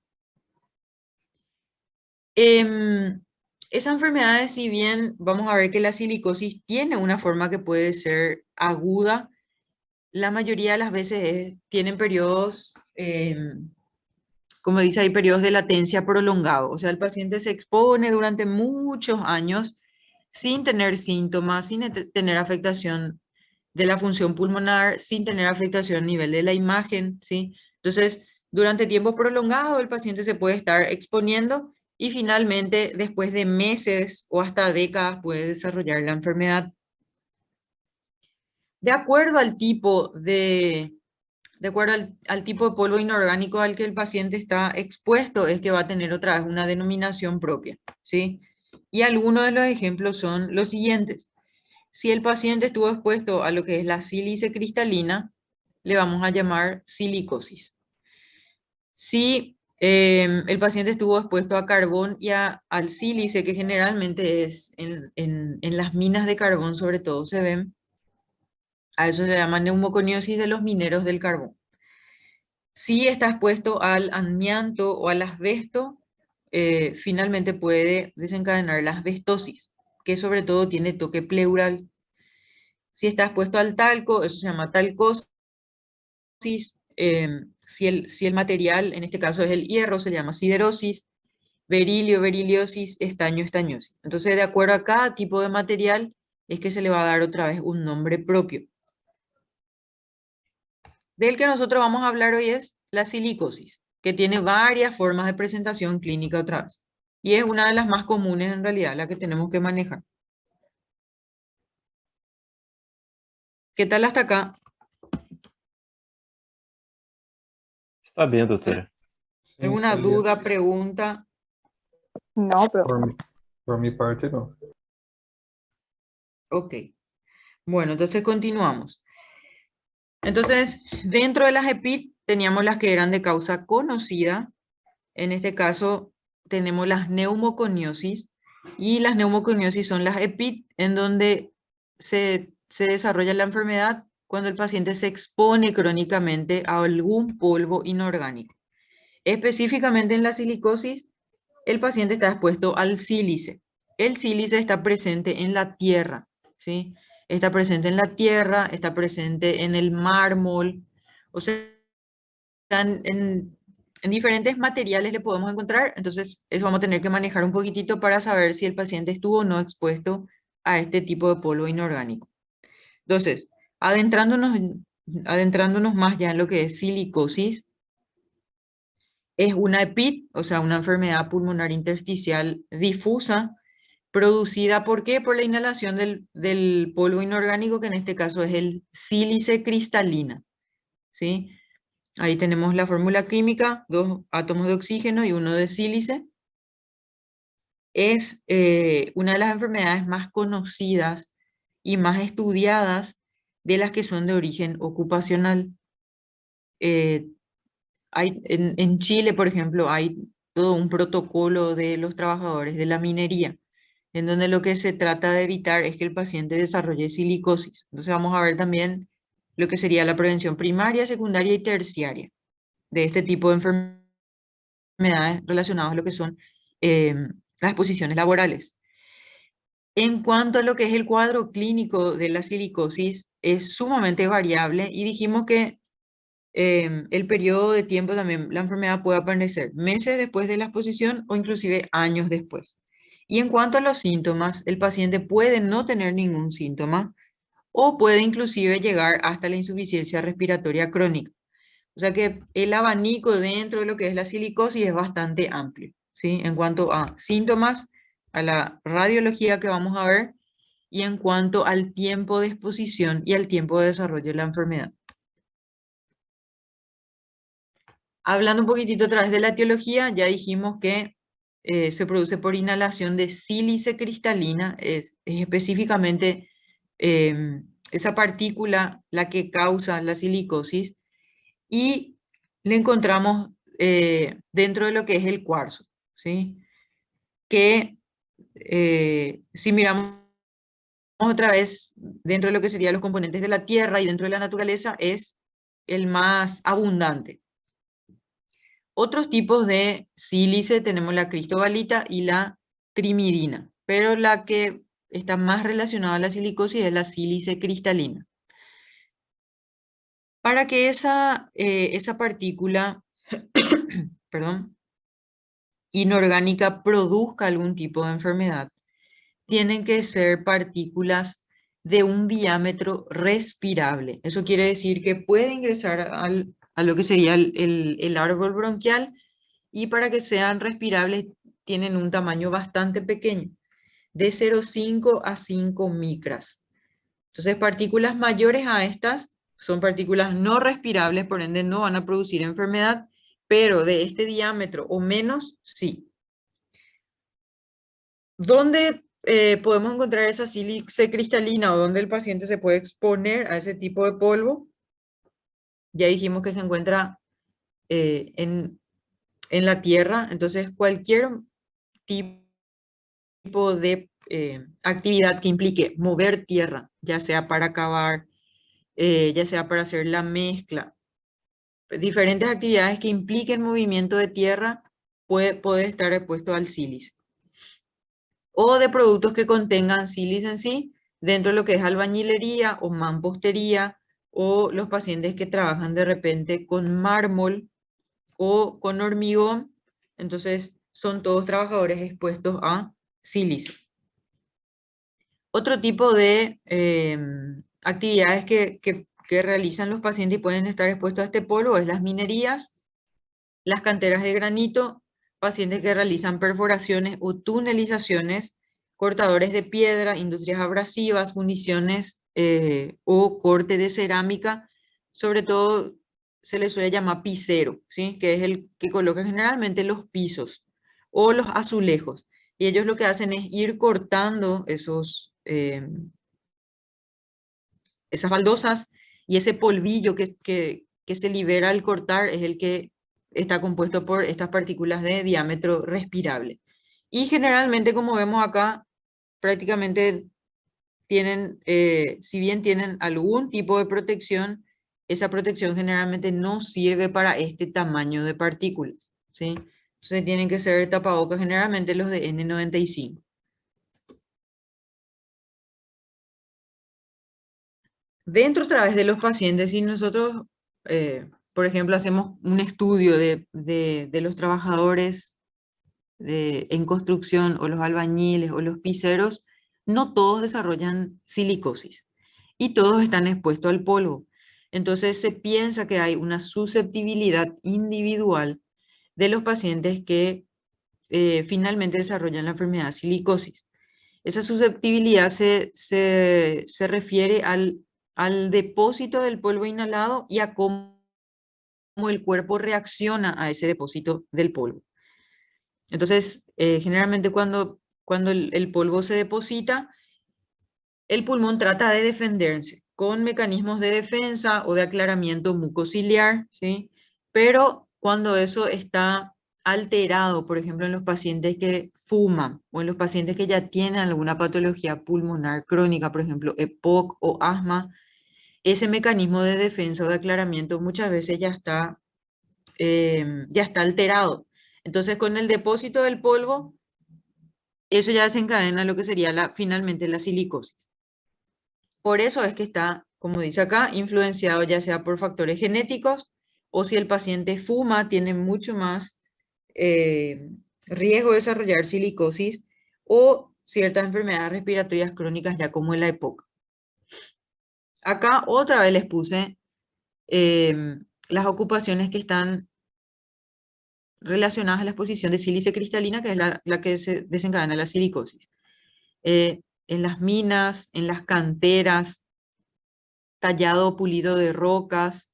Esa enfermedad, si bien vamos a ver que la silicosis tiene una forma que puede ser aguda, la mayoría de las veces tienen periodos, como dice, hay periodos de latencia prolongado. O sea, el paciente se expone durante muchos años sin tener síntomas, sin tener afectación de la función pulmonar, sin tener afectación a nivel de la imagen, ¿sí? Entonces, durante tiempo prolongado el paciente se puede estar exponiendo y finalmente, después de meses o hasta décadas, puede desarrollar la enfermedad. De acuerdo al tipo de tipo de polvo inorgánico al que el paciente está expuesto, es que va a tener otra vez una denominación propia, ¿sí? Y algunos de los ejemplos son los siguientes. Si el paciente estuvo expuesto a lo que es la sílice cristalina, le vamos a llamar silicosis. Si el paciente estuvo expuesto a carbón y al sílice, que generalmente es en las minas de carbón sobre todo se ven, a eso se llama neumoconiosis de los mineros del carbón. Si está expuesto al amianto o al asbesto, finalmente puede desencadenar la asbestosis, que sobre todo tiene toque pleural. Si está expuesto al talco, eso se llama talcosis. Si el material, en este caso es el hierro, se llama siderosis. Berilio, beriliosis, estaño, estañosis. Entonces, de acuerdo a cada tipo de material, es que se le va a dar otra vez un nombre propio. Del que nosotros vamos a hablar hoy es la silicosis, que tiene varias formas de presentación clínica otra vez. Y es una de las más comunes en realidad, la que tenemos que manejar. ¿Qué tal hasta acá? Está bien, doctora. Sí, ¿Alguna está bien. duda, pregunta? No, pero Por mi parte, no. Ok. Bueno, entonces continuamos. Entonces, dentro de las EPID teníamos las que eran de causa conocida. En este caso tenemos las neumoconiosis. Y las neumoconiosis son las EPID en donde se desarrolla la enfermedad cuando el paciente se expone crónicamente a algún polvo inorgánico. Específicamente en la silicosis, el paciente está expuesto al sílice. El sílice está presente en la tierra, ¿sí? Está presente en la tierra, está presente en el mármol, o sea, en diferentes materiales le podemos encontrar, entonces eso vamos a tener que manejar un poquitito para saber si el paciente estuvo o no expuesto a este tipo de polvo inorgánico. Entonces, adentrándonos más ya en lo que es silicosis, es una EPID, o sea, una enfermedad pulmonar intersticial difusa, producida, ¿por qué? Por la inhalación del polvo inorgánico, que en este caso es el sílice cristalina, ¿sí? Ahí tenemos la fórmula química, 2 átomos de oxígeno y 1 de sílice. Es una de las enfermedades más conocidas y más estudiadas de las que son de origen ocupacional. En Chile, por ejemplo, hay todo un protocolo de los trabajadores de la minería, en donde lo que se trata de evitar es que el paciente desarrolle silicosis. Entonces vamos a ver también lo que sería la prevención primaria, secundaria y terciaria de este tipo de enfermedades relacionadas a lo que son las posiciones laborales. En cuanto a lo que es el cuadro clínico de la silicosis, es sumamente variable y dijimos que el periodo de tiempo también, la enfermedad puede aparecer meses después de la exposición o inclusive años después. Y en cuanto a los síntomas, el paciente puede no tener ningún síntoma o puede inclusive llegar hasta la insuficiencia respiratoria crónica. O sea que el abanico dentro de lo que es la silicosis es bastante amplio, ¿sí? En cuanto a síntomas, a la radiología que vamos a ver y en cuanto al tiempo de exposición y al tiempo de desarrollo de la enfermedad. Hablando un poquitito a través de la etiología, ya dijimos que se produce por inhalación de sílice cristalina, es específicamente esa partícula la que causa la silicosis, y le encontramos dentro de lo que es el cuarzo, ¿sí? Que si miramos otra vez dentro de lo que serían los componentes de la tierra y dentro de la naturaleza, es el más abundante. Otros tipos de sílice tenemos la cristobalita y la trimidina, pero la que está más relacionada a la silicosis es la sílice cristalina. Para que esa partícula perdón, inorgánica produzca algún tipo de enfermedad, tienen que ser partículas de un diámetro respirable. Eso quiere decir que puede ingresar a lo que sería el árbol bronquial, y para que sean respirables tienen un tamaño bastante pequeño, de 0,5 a 5 micras. Entonces, partículas mayores a estas son partículas no respirables, por ende no van a producir enfermedad, pero de este diámetro o menos, sí. ¿Dónde podemos encontrar esa sílice cristalina o dónde el paciente se puede exponer a ese tipo de polvo? Ya dijimos que se encuentra en la tierra, entonces cualquier tipo de actividad que implique mover tierra, ya sea para cavar, ya sea para hacer la mezcla, diferentes actividades que impliquen movimiento de tierra, puede estar expuesto al sílice. O de productos que contengan sílice en sí, dentro de lo que es albañilería o mampostería, o los pacientes que trabajan de repente con mármol o con hormigón, entonces son todos trabajadores expuestos a sílice. Otro tipo de actividades que realizan los pacientes y pueden estar expuestos a este polvo es las minerías, las canteras de granito, pacientes que realizan perforaciones o tunelizaciones, cortadores de piedra, industrias abrasivas, fundiciones o corte de cerámica, sobre todo se le suele llamar pisero, ¿sí? Que es el que coloca generalmente los pisos o los azulejos. Y ellos lo que hacen es ir cortando esas baldosas, y ese polvillo que se libera al cortar es el que está compuesto por estas partículas de diámetro respirable. Y generalmente, como vemos acá, prácticamente tienen, si bien tienen algún tipo de protección, esa protección generalmente no sirve para este tamaño de partículas, ¿sí? Entonces tienen que ser tapabocas generalmente los de N95. Dentro otra vez de los pacientes, si nosotros, por ejemplo, hacemos un estudio de los trabajadores en construcción o los albañiles o los piseros, no todos desarrollan silicosis y todos están expuestos al polvo. Entonces se piensa que hay una susceptibilidad individual de los pacientes que finalmente desarrollan la enfermedad de silicosis. Esa susceptibilidad se refiere al depósito del polvo inhalado y a cómo el cuerpo reacciona a ese depósito del polvo. Entonces, generalmente cuando el polvo se deposita, el pulmón trata de defenderse con mecanismos de defensa o de aclaramiento mucociliar, ¿sí? Pero cuando eso está alterado, por ejemplo, en los pacientes que fuman o en los pacientes que ya tienen alguna patología pulmonar crónica, por ejemplo, EPOC o asma, ese mecanismo de defensa o de aclaramiento muchas veces ya está alterado. Entonces, con el depósito del polvo, eso ya desencadena lo que sería finalmente la silicosis. Por eso es que está, como dice acá, influenciado ya sea por factores genéticos o si el paciente fuma, tiene mucho más riesgo de desarrollar silicosis o ciertas enfermedades respiratorias crónicas ya como en la EPOC. Acá otra vez les puse las ocupaciones que están relacionadas a la exposición de sílice cristalina, que es la que se desencadena la silicosis. En las minas, en las canteras, tallado o pulido de rocas,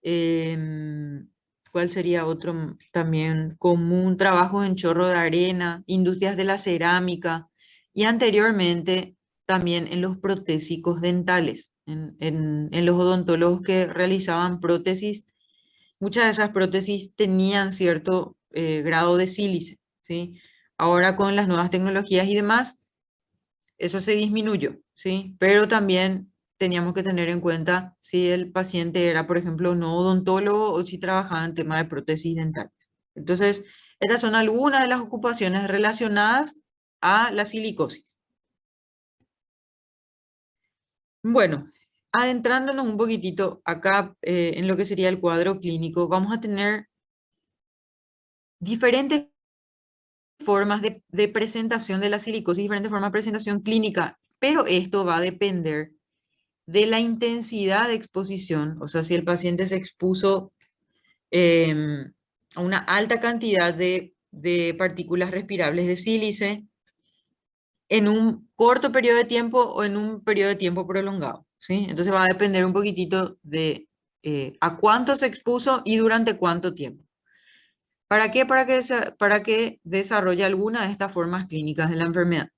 ¿cuál sería otro también común? Trabajos en chorro de arena, industrias de la cerámica y anteriormente también en los protésicos dentales, en los odontólogos que realizaban prótesis. Muchas de esas prótesis tenían cierto grado de sílice, ¿sí? Ahora con las nuevas tecnologías y demás, eso se disminuyó, ¿sí? Pero también teníamos que tener en cuenta si el paciente era, por ejemplo, no odontólogo o si trabajaba en tema de prótesis dentales. Entonces, estas son algunas de las ocupaciones relacionadas a la silicosis. Bueno, adentrándonos un poquitito acá en lo que sería el cuadro clínico, vamos a tener diferentes formas de presentación de la silicosis, diferentes formas de presentación clínica, pero esto va a depender de la intensidad de exposición, o sea, si el paciente se expuso a una alta cantidad de partículas respirables de sílice en un corto periodo de tiempo o en un periodo de tiempo prolongado, ¿sí? Entonces va a depender un poquitito de a cuánto se expuso y durante cuánto tiempo. ¿Para qué? Para que desarrolle alguna de estas formas clínicas de la enfermedad.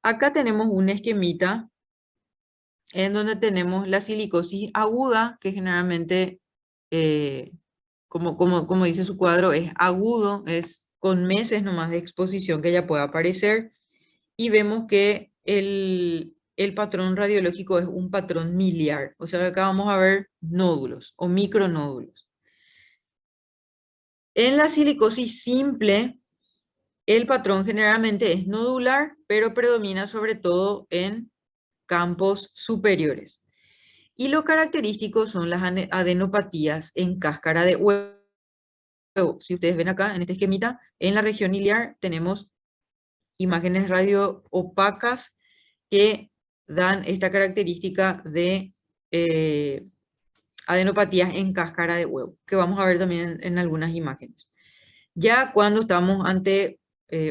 Acá tenemos un esquemita en donde tenemos la silicosis aguda, que generalmente, como dice su cuadro, es agudo, es con meses nomás de exposición que ya puede aparecer. Y vemos que el patrón radiológico es un patrón miliar. O sea, acá vamos a ver nódulos o micronódulos. En la silicosis simple, el patrón generalmente es nodular, pero predomina sobre todo en campos superiores. Y lo característico son las adenopatías en cáscara de huevo. Si ustedes ven acá en este esquemita, en la región iliar tenemos imágenes radio opacas que dan esta característica de adenopatías en cáscara de huevo, que vamos a ver también en algunas imágenes. Ya cuando estamos ante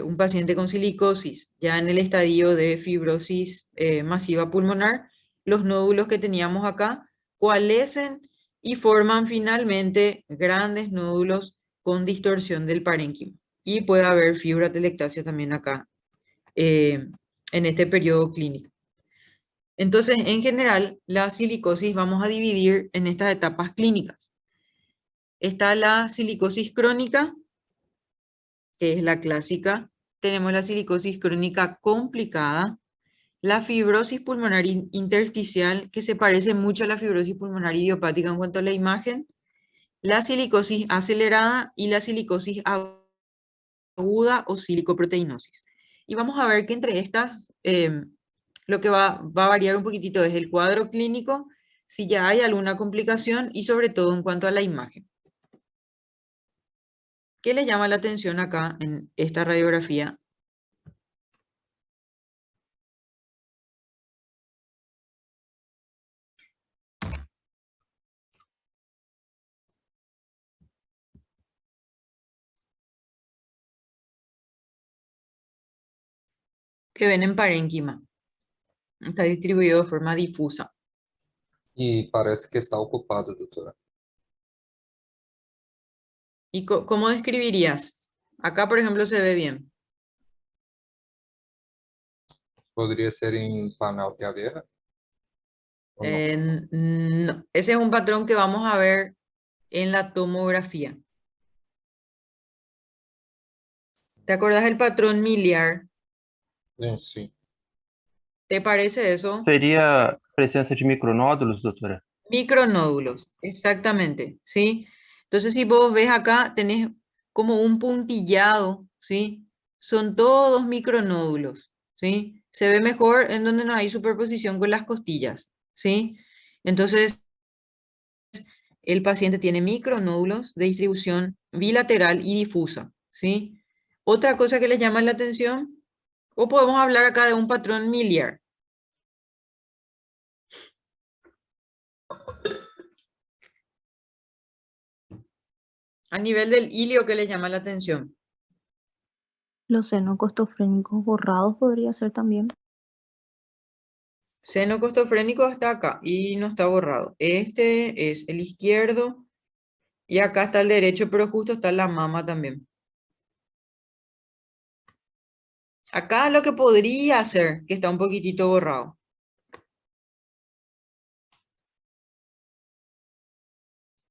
un paciente con silicosis, ya en el estadio de fibrosis masiva pulmonar, los nódulos que teníamos acá coalescen y forman finalmente grandes nódulos con distorsión del parénquima. Y puede haber fibratelectasia también acá en este periodo clínico. Entonces, en general, la silicosis vamos a dividir en estas etapas clínicas. Está la silicosis crónica, que es la clásica. Tenemos la silicosis crónica complicada, la fibrosis pulmonar intersticial, que se parece mucho a la fibrosis pulmonar idiopática en cuanto a la imagen, la silicosis acelerada y la silicosis aguda o silicoproteinosis. Y vamos a ver que entre estas, lo que va a variar un poquitito es el cuadro clínico, si ya hay alguna complicación y sobre todo en cuanto a la imagen. ¿Qué le llama la atención acá en esta radiografía? Que ven en parénquima. Está distribuido de forma difusa. E parece que está ocupado, doutora. ¿Y cómo describirías? Acá, por ejemplo, se ve bien. Poderia ser em Planalto e Avera? Ou não? No. Ese es un patrón que vamos a ver en la tomografía. ¿Te acordás del patrón miliar? Sim. ¿Te parece eso? Seria presença de micronódulos, doutora? Micronódulos, exactamente, ¿sí? Entonces, si vos ves acá, tenés como un puntillado, ¿sí? Son todos micronódulos, ¿sí? Se ve mejor en donde no hay superposición con las costillas, ¿sí? Entonces, el paciente tiene micronódulos de distribución bilateral y difusa, ¿sí? Otra cosa que les llama la atención, o podemos hablar acá de un patrón miliar. A nivel del ilio, ¿qué le llama la atención? Los senos costofrénicos borrados podría ser también. Seno costofrénico está acá y no está borrado. Este es el izquierdo y acá está el derecho, pero justo está la mama también. Acá lo que podría hacer, que está un poquitito borrado.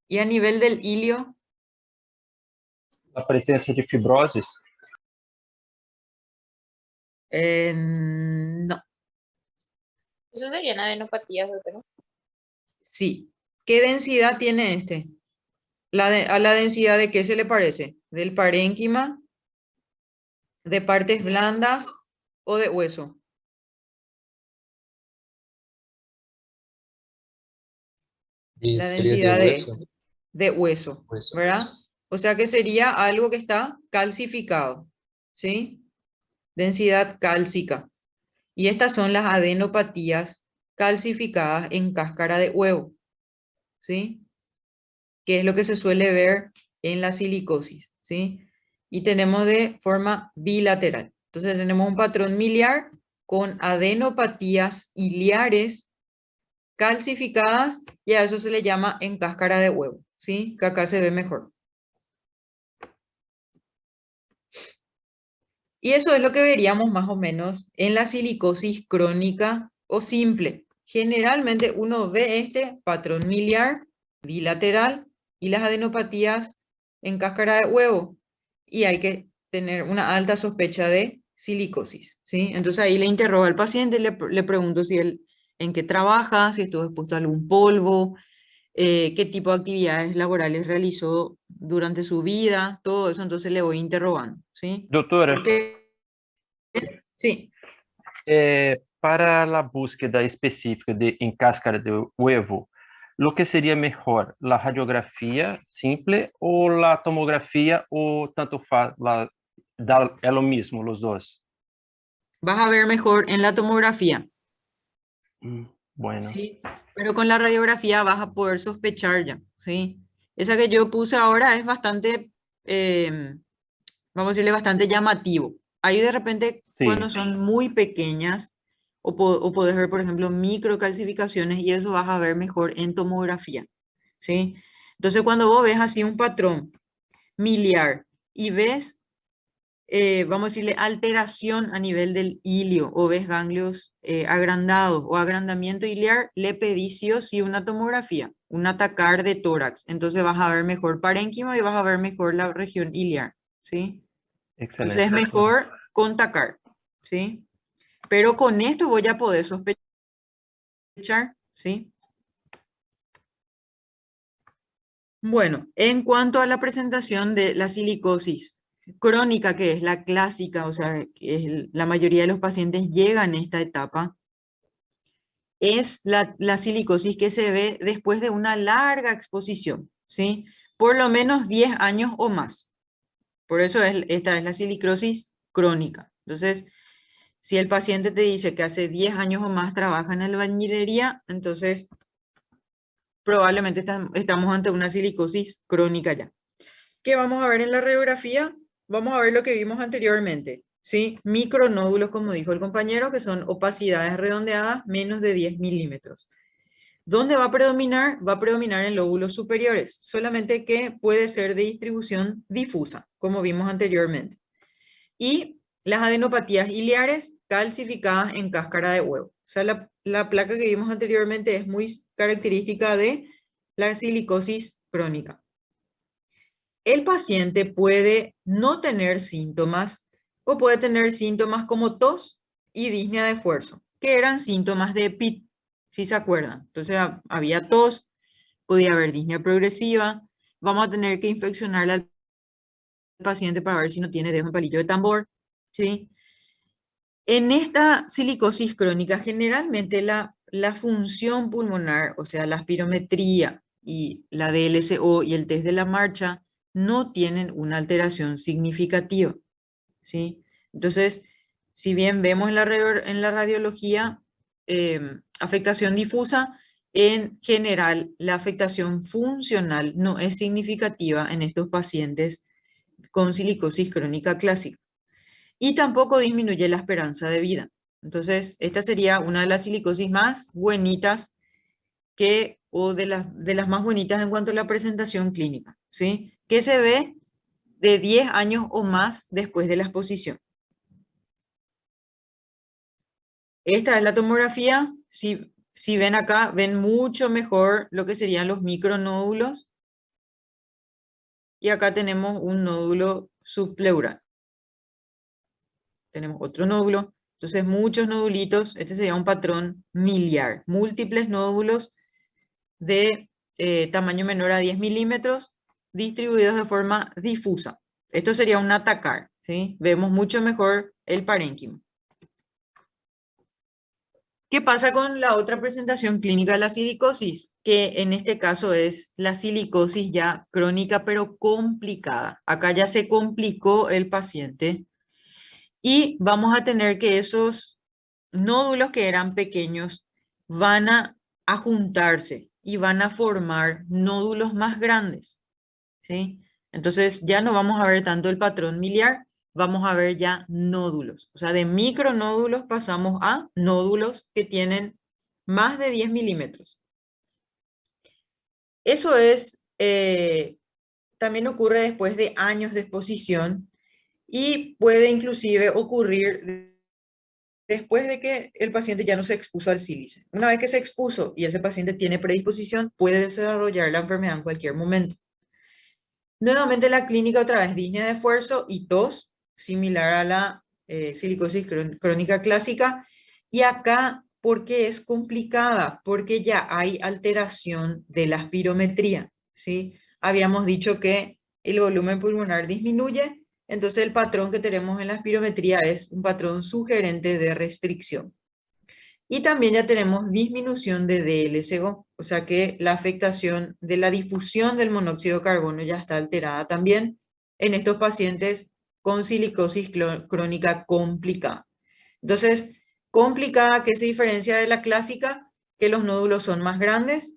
Y a nivel del ilio, A presença de fibroses? no, Eso serían adenopatías, ¿no? sí. ¿Qué densidad tiene este? ¿A la densidad de qué se le parece? ¿Del parénquima? ¿De partes blandas o de hueso? E La seria de densidad hueso? de hueso, Hueso. ¿verdad? O sea que sería algo que está calcificado, ¿sí? Densidad cálcica. Y estas son las adenopatías calcificadas en cáscara de huevo, ¿sí? Que es lo que se suele ver en la silicosis, ¿sí? Y tenemos de forma bilateral. Entonces tenemos un patrón miliar con adenopatías iliares calcificadas y a eso se le llama en cáscara de huevo, ¿sí? Que acá se ve mejor. Y eso es lo que veríamos más o menos en la silicosis crónica o simple. Generalmente uno ve este patrón miliar bilateral y las adenopatías en cáscara de huevo y hay que tener una alta sospecha de silicosis, ¿sí? Entonces ahí le interrogo al paciente, le pregunto si él en qué trabaja, si estuvo expuesto a algún polvo, qué tipo de actividades laborales realizó durante su vida, todo eso, entonces le voy interrogando, ¿sí? Doutora, Porque, sí, para a búsqueda específica em cáscara de huevo, o que seria melhor, a radiografia simple ou a tomografia, ou tanto faz, é o mesmo, os dois? vas a ver mejor en la tomografía, Bueno, ¿sí? Pero con la radiografía vas a poder sospechar ya, ¿sí? Esa que yo puse ahora es bastante, vamos a decirle, bastante llamativo. Ahí de repente, sí. cuando son muy pequeñas, o podés ver, por ejemplo, microcalcificaciones y eso vas a ver mejor en tomografía, ¿sí? Entonces, cuando vos ves así un patrón miliar y ves, vamos a decirle, alteración a nivel del ilio o ves ganglios agrandados o agrandamiento iliar, le pedís sí o sí una tomografía, un atacar de tórax. Entonces vas a ver mejor parénquima y vas a ver mejor la región iliar, ¿sí? Entonces es Excelente. mejor con TACAR, ¿sí? Pero con esto voy a poder sospechar, ¿sí? Bueno, en cuanto a la presentación de la silicosis crónica, que es la clásica, o sea, que es la mayoría de los pacientes llegan a esta etapa, es la silicosis que se ve después de una larga exposición, ¿sí? Por lo menos 10 años o más. Por eso esta es la silicosis crónica. Entonces, si el paciente te dice que hace 10 años o más trabaja en la albañilería, entonces probablemente estamos ante una silicosis crónica ya. ¿Qué vamos a ver en la radiografía? Vamos a ver lo que vimos anteriormente, ¿sí? Micronódulos, como dijo el compañero, que son opacidades redondeadas menos de 10 milímetros. ¿Dónde va a predominar? Va a predominar en lóbulos superiores, solamente que puede ser de distribución difusa, como vimos anteriormente. Y las adenopatías iliares calcificadas en cáscara de huevo. O sea, la placa que vimos anteriormente es muy característica de la silicosis crónica. El paciente puede no tener síntomas o puede tener síntomas como tos y disnea de esfuerzo, que eran síntomas de PIT, si se acuerdan. Entonces había tos, podía haber disnea progresiva, vamos a tener que inspeccionar al paciente para ver si no tiene dedo en palillo de tambor, ¿sí? En esta silicosis crónica, generalmente la función pulmonar, o sea, la espirometría y la DLCO y el test de la marcha, no tienen una alteración significativa, ¿sí? Entonces, si bien vemos en la radiología afectación difusa, en general la afectación funcional no es significativa en estos pacientes con silicosis crónica clásica. Y tampoco disminuye la esperanza de vida. Entonces, esta sería una de las silicosis más bonitas o de las más bonitas en cuanto a la presentación clínica, ¿sí? Que se ve de 10 años o más después de la exposición. Esta es la tomografía. Si ven acá, ven mucho mejor lo que serían los micronódulos. Y acá tenemos un nódulo subpleural. Tenemos otro nódulo. Entonces, muchos nodulitos. Este sería un patrón miliar. Múltiples nódulos de tamaño menor a 10 milímetros distribuidos de forma difusa. Esto sería un atacar, ¿sí? Vemos mucho mejor el parénquima. ¿Qué pasa con la otra presentación clínica de la silicosis? Que en este caso es la silicosis ya crónica pero complicada. Acá ya se complicó el paciente y vamos a tener que esos nódulos que eran pequeños van a juntarse y van a formar nódulos más grandes, ¿sí? Entonces ya no vamos a ver tanto el patrón miliar, vamos a ver ya nódulos. O sea, de micronódulos pasamos a nódulos que tienen más de 10 milímetros. Eso también ocurre después de años de exposición y puede inclusive ocurrir después de que el paciente ya no se expuso al sílice. Una vez que se expuso y ese paciente tiene predisposición, puede desarrollar la enfermedad en cualquier momento. Nuevamente la clínica otra vez, disnea de esfuerzo y tos, similar a la silicosis crónica clásica. Y acá, ¿por qué es complicada? Porque ya hay alteración de la espirometría, ¿sí? Habíamos dicho que el volumen pulmonar disminuye, entonces el patrón que tenemos en la espirometría es un patrón sugerente de restricción. Y también ya tenemos disminución de DLCO, o sea que la afectación de la difusión del monóxido de carbono ya está alterada también en estos pacientes con silicosis crónica complicada. Entonces, complicada, ¿qué se diferencia de la clásica? Que los nódulos son más grandes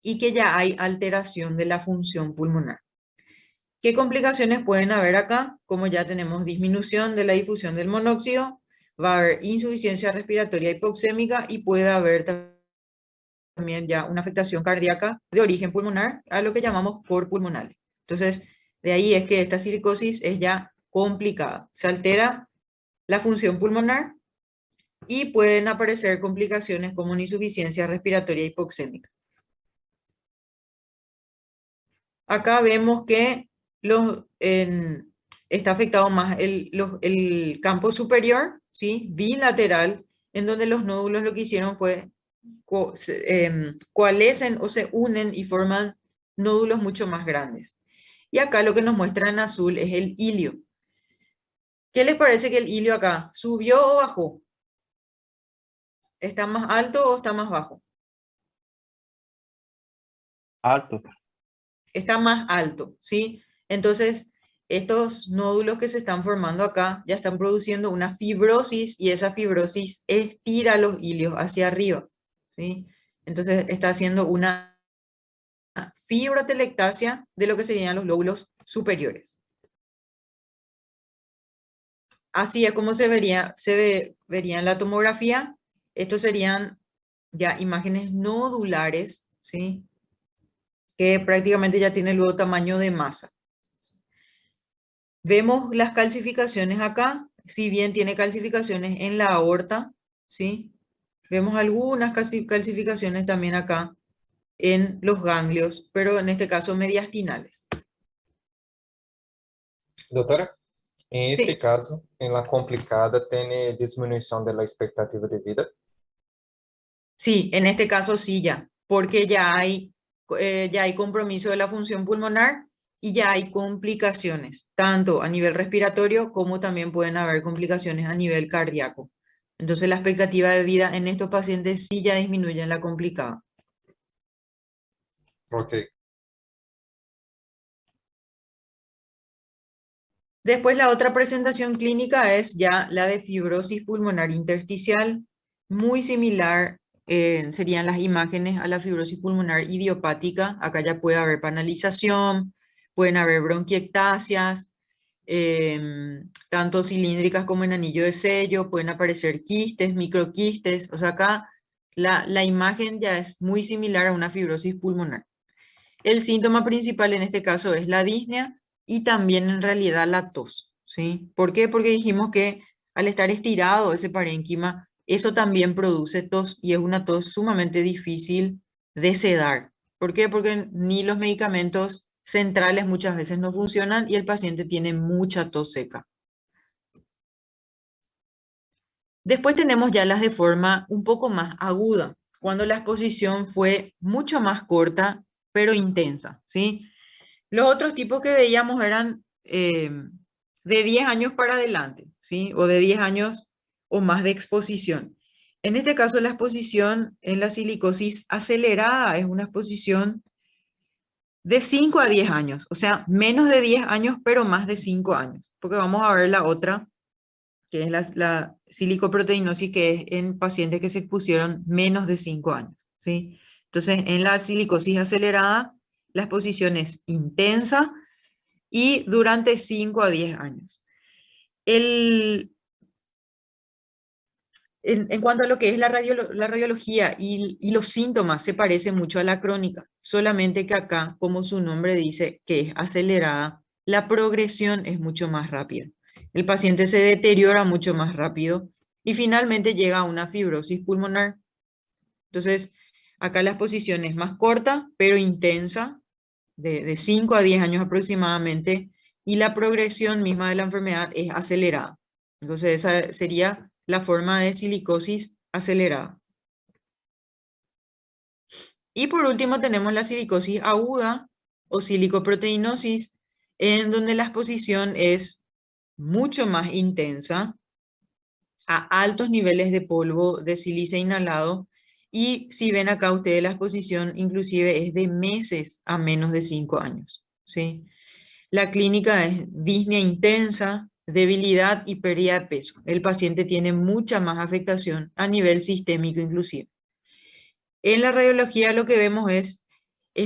y que ya hay alteración de la función pulmonar. ¿Qué complicaciones pueden haber acá? Como ya tenemos disminución de la difusión del monóxido, va a haber insuficiencia respiratoria hipoxémica y puede haber también ya una afectación cardíaca de origen pulmonar, a lo que llamamos cor pulmonar. Entonces, de ahí es que esta silicosis es ya complicada. Se altera la función pulmonar y pueden aparecer complicaciones como una insuficiencia respiratoria hipoxémica. Acá vemos que está afectado más el campo superior, ¿sí? Bilateral, en donde los nódulos lo que hicieron fue coalescen o se unen y forman nódulos mucho más grandes. Y acá lo que nos muestra en azul es el hilio. ¿Qué les parece que el hilio acá subió o bajó? ¿Está más alto o está más bajo? Alto. Está más alto, ¿sí? Entonces, estos nódulos que se están formando acá ya están produciendo una fibrosis y esa fibrosis estira los hilios hacia arriba, ¿sí? Entonces, está haciendo una fibrotelectasia de lo que serían los lóbulos superiores. Así es como vería en la tomografía. Estos serían ya imágenes nodulares, ¿sí? Que prácticamente ya tienen luego tamaño de masa. Vemos las calcificaciones acá, si bien tiene calcificaciones en la aorta, ¿sí? Vemos algunas calcificaciones también acá en los ganglios, pero en este caso mediastinales. Doutora, em este Sí, caso, em la complicada, tem diminuição da expectativa de vida? sí, en este caso sí ya, porque ya hay compromiso de la función pulmonar y ya hay complicaciones, tanto a nivel respiratorio como también pueden haber complicaciones a nivel cardíaco. Entonces la expectativa de vida en estos pacientes sí ya disminuye en la complicada. Ok. Después la otra presentación clínica es ya la de fibrosis pulmonar intersticial, muy similar, serían las imágenes a la fibrosis pulmonar idiopática. Acá ya puede haber panalización, pueden haber bronquiectasias, tanto cilíndricas como en anillo de sello, pueden aparecer quistes, microquistes, o sea, acá la imagen ya es muy similar a una fibrosis pulmonar. El síntoma principal en este caso es la disnea y también en realidad la tos, ¿sí? ¿Por qué? Porque dijimos que al estar estirado ese parénquima, eso también produce tos y es una tos sumamente difícil de sedar. ¿Por qué? Porque ni los medicamentos centrales muchas veces no funcionan y el paciente tiene mucha tos seca. Después tenemos ya las de forma un poco más aguda, cuando la exposición fue mucho más corta, pero intensa, ¿sí? Los otros tipos que veíamos eran de 10 años para adelante, ¿sí? O de 10 años o más de exposición. En este caso, la exposición en la silicosis acelerada es una exposición de 5 a 10 años, o sea, menos de 10 años, pero más de 5 años, porque vamos a ver la otra, que es la silicoproteinosis, que es en pacientes que se expusieron menos de 5 años, ¿sí? Entonces, en la silicosis acelerada, la exposición es intensa y durante 5 a 10 años. En cuanto a lo que es la radiología y los síntomas, se parece mucho a la crónica, solamente que acá, como su nombre dice, que es acelerada, la progresión es mucho más rápida. El paciente se deteriora mucho más rápido y finalmente llega a una fibrosis pulmonar. Entonces, acá la exposición es más corta, pero intensa, de 5 a 10 años aproximadamente, y la progresión misma de la enfermedad es acelerada. Entonces, esa sería la forma de silicosis acelerada. Y por último tenemos la silicosis aguda o silicoproteinosis, en donde la exposición es mucho más intensa, a altos niveles de polvo de sílice inhalado, y si ven acá ustedes la exposición inclusive es de meses a menos de 5 años, ¿sí? La clínica es disnea intensa, debilidad y pérdida de peso. El paciente tiene mucha más afectación a nivel sistémico inclusive. En la radiología lo que vemos es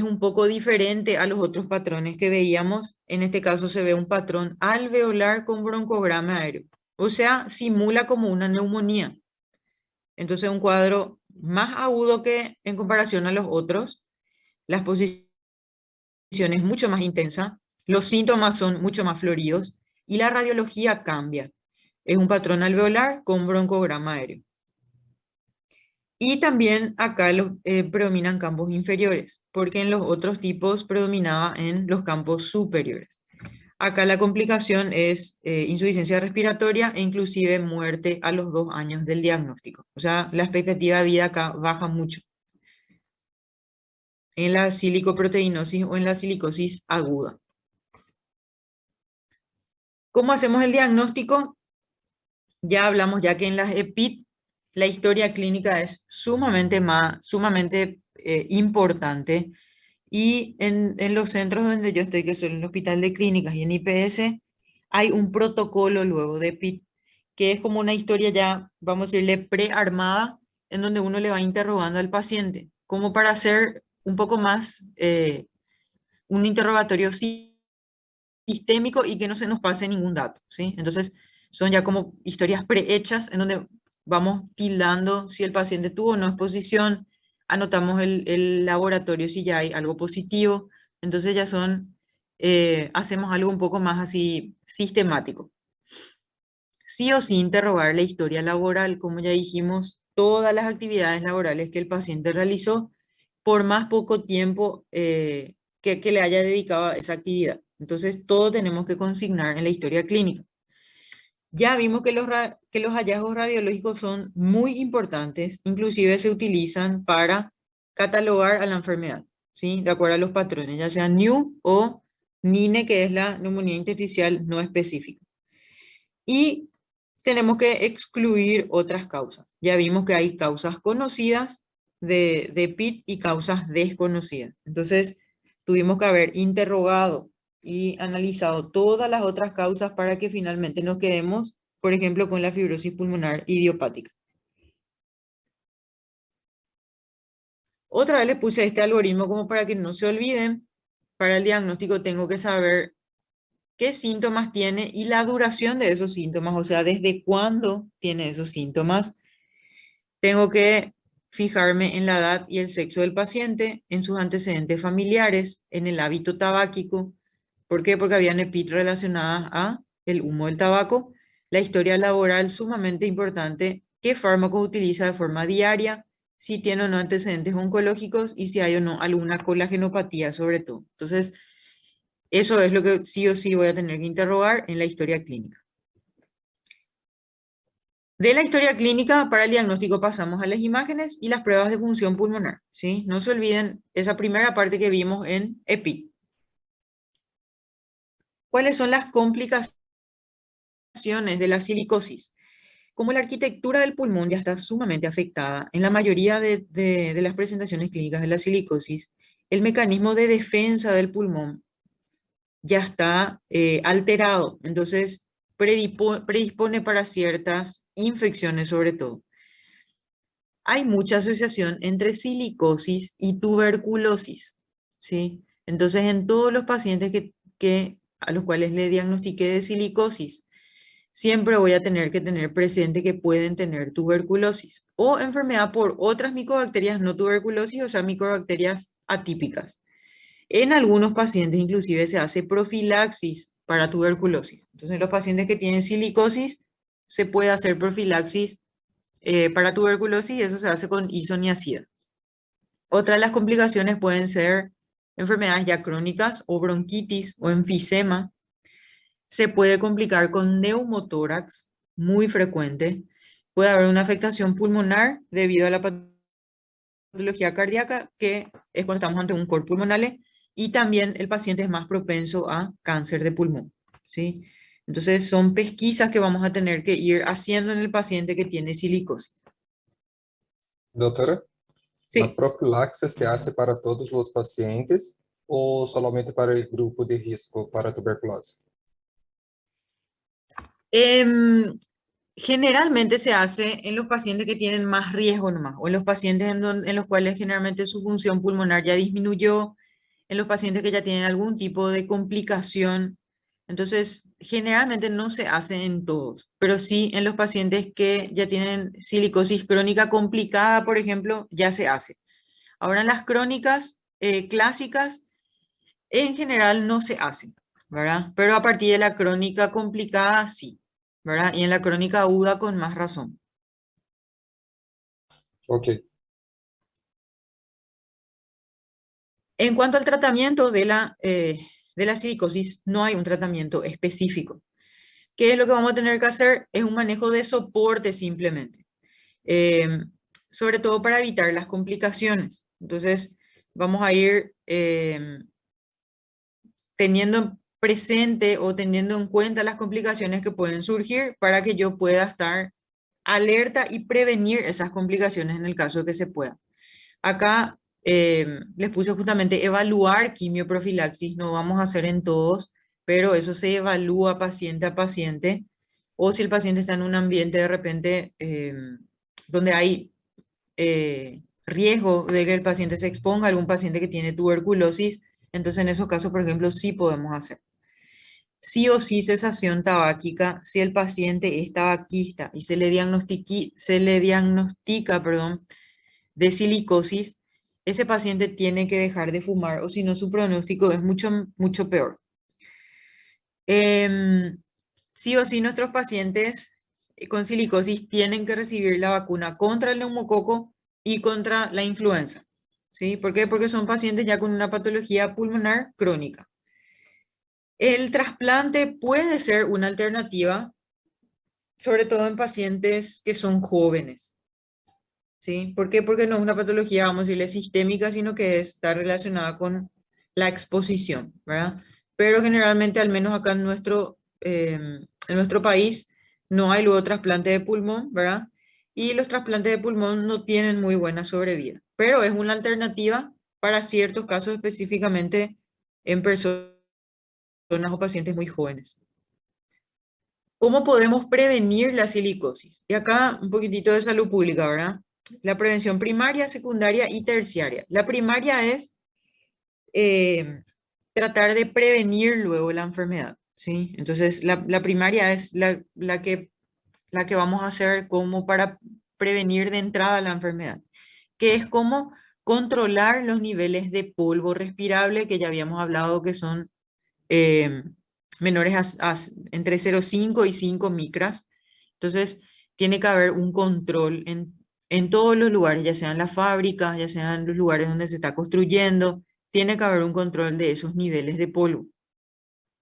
un poco diferente a los otros patrones que veíamos. En este caso se ve un patrón alveolar con broncograma aéreo. O sea, simula como una neumonía. Entonces un cuadro más agudo que en comparación a los otros. La exposición es mucho más intensa, los síntomas son mucho más floridos y la radiología cambia. Es un patrón alveolar con broncograma aéreo. Y también acá predominan campos inferiores, porque en los otros tipos predominaba en los campos superiores. Acá la complicación es insuficiencia respiratoria e inclusive muerte a los 2 años del diagnóstico. O sea, la expectativa de vida acá baja mucho en la silicoproteinosis o en la silicosis aguda. ¿Cómo hacemos el diagnóstico? Ya hablamos ya que en las EPIT la historia clínica es sumamente importante, y en los centros donde yo estoy, que son el Hospital de Clínicas y en IPS, hay un protocolo luego de EPIT, que es como una historia ya, vamos a decirle, prearmada, en donde uno le va interrogando al paciente, como para hacer un poco más un interrogatorio sistémico y que no se nos pase ningún dato, ¿sí? Entonces, son ya como historias prehechas en donde vamos tildando si el paciente tuvo o no exposición, anotamos el laboratorio si ya hay algo positivo, entonces ya son, hacemos algo un poco más así sistemático. Sí o sí interrogar la historia laboral, como ya dijimos, todas las actividades laborales que el paciente realizó por más poco tiempo que le haya dedicado a esa actividad. Entonces, todo tenemos que consignar en la historia clínica. Ya vimos que los hallazgos radiológicos son muy importantes, inclusive se utilizan para catalogar a la enfermedad, ¿sí? De acuerdo a los patrones, ya sea NIU o NINE, que es la neumonía intersticial no específica. Y tenemos que excluir otras causas. Ya vimos que hay causas conocidas de PIT y causas desconocidas. Entonces, tuvimos que haber interrogado y analizado todas las otras causas para que finalmente nos quedemos, por ejemplo, con la fibrosis pulmonar idiopática. Otra vez les puse este algoritmo como para que no se olviden. Para el diagnóstico tengo que saber qué síntomas tiene y la duración de esos síntomas, o sea, desde cuándo tiene esos síntomas. Tengo que fijarme en la edad y el sexo del paciente, en sus antecedentes familiares, en el hábito tabáquico. ¿Por qué? Porque habían EPIT relacionadas a el humo del tabaco, la historia laboral sumamente importante, qué fármaco utiliza de forma diaria, si tiene o no antecedentes oncológicos y si hay o no alguna colagenopatía sobre todo. Entonces, eso es lo que sí o sí voy a tener que interrogar en la historia clínica. De la historia clínica para el diagnóstico pasamos a las imágenes y las pruebas de función pulmonar, ¿sí? No se olviden esa primera parte que vimos en EPI. ¿Cuáles son las complicaciones de la silicosis? Como la arquitectura del pulmón ya está sumamente afectada, en la mayoría de las presentaciones clínicas de la silicosis, el mecanismo de defensa del pulmón ya está alterado, entonces predispone para ciertas infecciones sobre todo. Hay mucha asociación entre silicosis y tuberculosis, ¿sí? Entonces, en todos los pacientes a los cuales le diagnostiqué de silicosis, siempre voy a tener que tener presente que pueden tener tuberculosis o enfermedad por otras micobacterias no tuberculosis, o sea, micobacterias atípicas. En algunos pacientes inclusive se hace profilaxis para tuberculosis. Entonces, en los pacientes que tienen silicosis se puede hacer profilaxis para tuberculosis y eso se hace con isoniazida. Otra de las complicaciones pueden ser enfermedades ya crónicas o bronquitis o enfisema. Se puede complicar con neumotórax, muy frecuente. Puede haber una afectación pulmonar debido a la patología cardíaca, que es cuando estamos ante un cor pulmonar, y también el paciente es más propenso a cáncer de pulmón, ¿sí? Entonces son pesquisas que vamos a tener que ir haciendo en el paciente que tiene silicosis. Doutora, la Sí. profilaxia se hace para todos los pacientes o solamente para el grupo de risco para tuberculose? Generalmente se hace en los pacientes que tienen más riesgo nomás, o en los pacientes en los cuales generalmente su función pulmonar ya disminuyó, en los pacientes que ya tienen algún tipo de complicación. Entonces, generalmente no se hace en todos, pero sí en los pacientes que ya tienen silicosis crónica complicada, por ejemplo, ya se hace. Ahora en las crónicas clásicas, en general no se hacen, ¿verdad? Pero a partir de la crónica complicada, sí, ¿verdad? Y en la crónica aguda con más razón. Ok. En cuanto al tratamiento de de la silicosis no hay un tratamiento específico. ¿Qué es lo que vamos a tener que hacer? Es un manejo de soporte simplemente, sobre todo para evitar las complicaciones. Entonces, vamos a ir teniendo presente o teniendo en cuenta las complicaciones que pueden surgir para que yo pueda estar alerta y prevenir esas complicaciones en el caso de que se pueda. Acá les puse justamente evaluar quimioprofilaxis, no vamos a hacer en todos, pero eso se evalúa paciente a paciente, o si el paciente está en un ambiente de repente donde hay riesgo de que el paciente se exponga, algún paciente que tiene tuberculosis, entonces en esos casos, por ejemplo, sí podemos hacer. Sí o sí cesación tabáquica, si el paciente es tabaquista y se le diagnostica, perdón, de silicosis, ese paciente tiene que dejar de fumar o si no su pronóstico es mucho, mucho peor. Sí o sí nuestros pacientes con silicosis tienen que recibir la vacuna contra el neumococo y contra la influenza. ¿Sí? ¿Por qué? Porque son pacientes ya con una patología pulmonar crónica. El trasplante puede ser una alternativa, sobre todo en pacientes que son jóvenes. ¿Sí? ¿Por qué? Porque no es una patología, vamos a decirle, sistémica, sino que está relacionada con la exposición, ¿verdad? Pero generalmente, al menos acá en nuestro país, no hay luego trasplante de pulmón, ¿verdad? Y los trasplantes de pulmón no tienen muy buena sobrevida, pero es una alternativa para ciertos casos específicamente en personas o pacientes muy jóvenes. ¿Cómo podemos prevenir la silicosis? Y acá un poquitito de salud pública, ¿verdad? La prevención primaria, secundaria y terciaria. La primaria es tratar de prevenir luego la enfermedad, ¿sí? Entonces, la primaria es la que vamos a hacer como para prevenir de entrada la enfermedad, que es como controlar los niveles de polvo respirable, que ya habíamos hablado que son menores entre 0,5 y 5 micras. Entonces, tiene que haber un control en todos los lugares, ya sean las fábricas, ya sean los lugares donde se está construyendo, tiene que haber un control de esos niveles de polvo.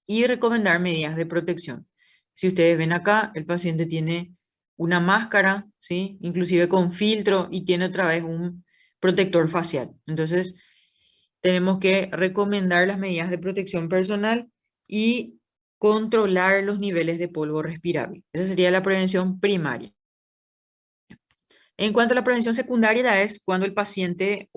Y recomendar medidas de protección. Si ustedes ven acá, el paciente tiene una máscara, ¿sí? Inclusive con filtro, y tiene otra vez un protector facial. Entonces, tenemos que recomendar las medidas de protección personal y controlar los niveles de polvo respirable. Esa sería la prevención primaria. En cuanto a la prevención secundaria, ya es cuando el paciente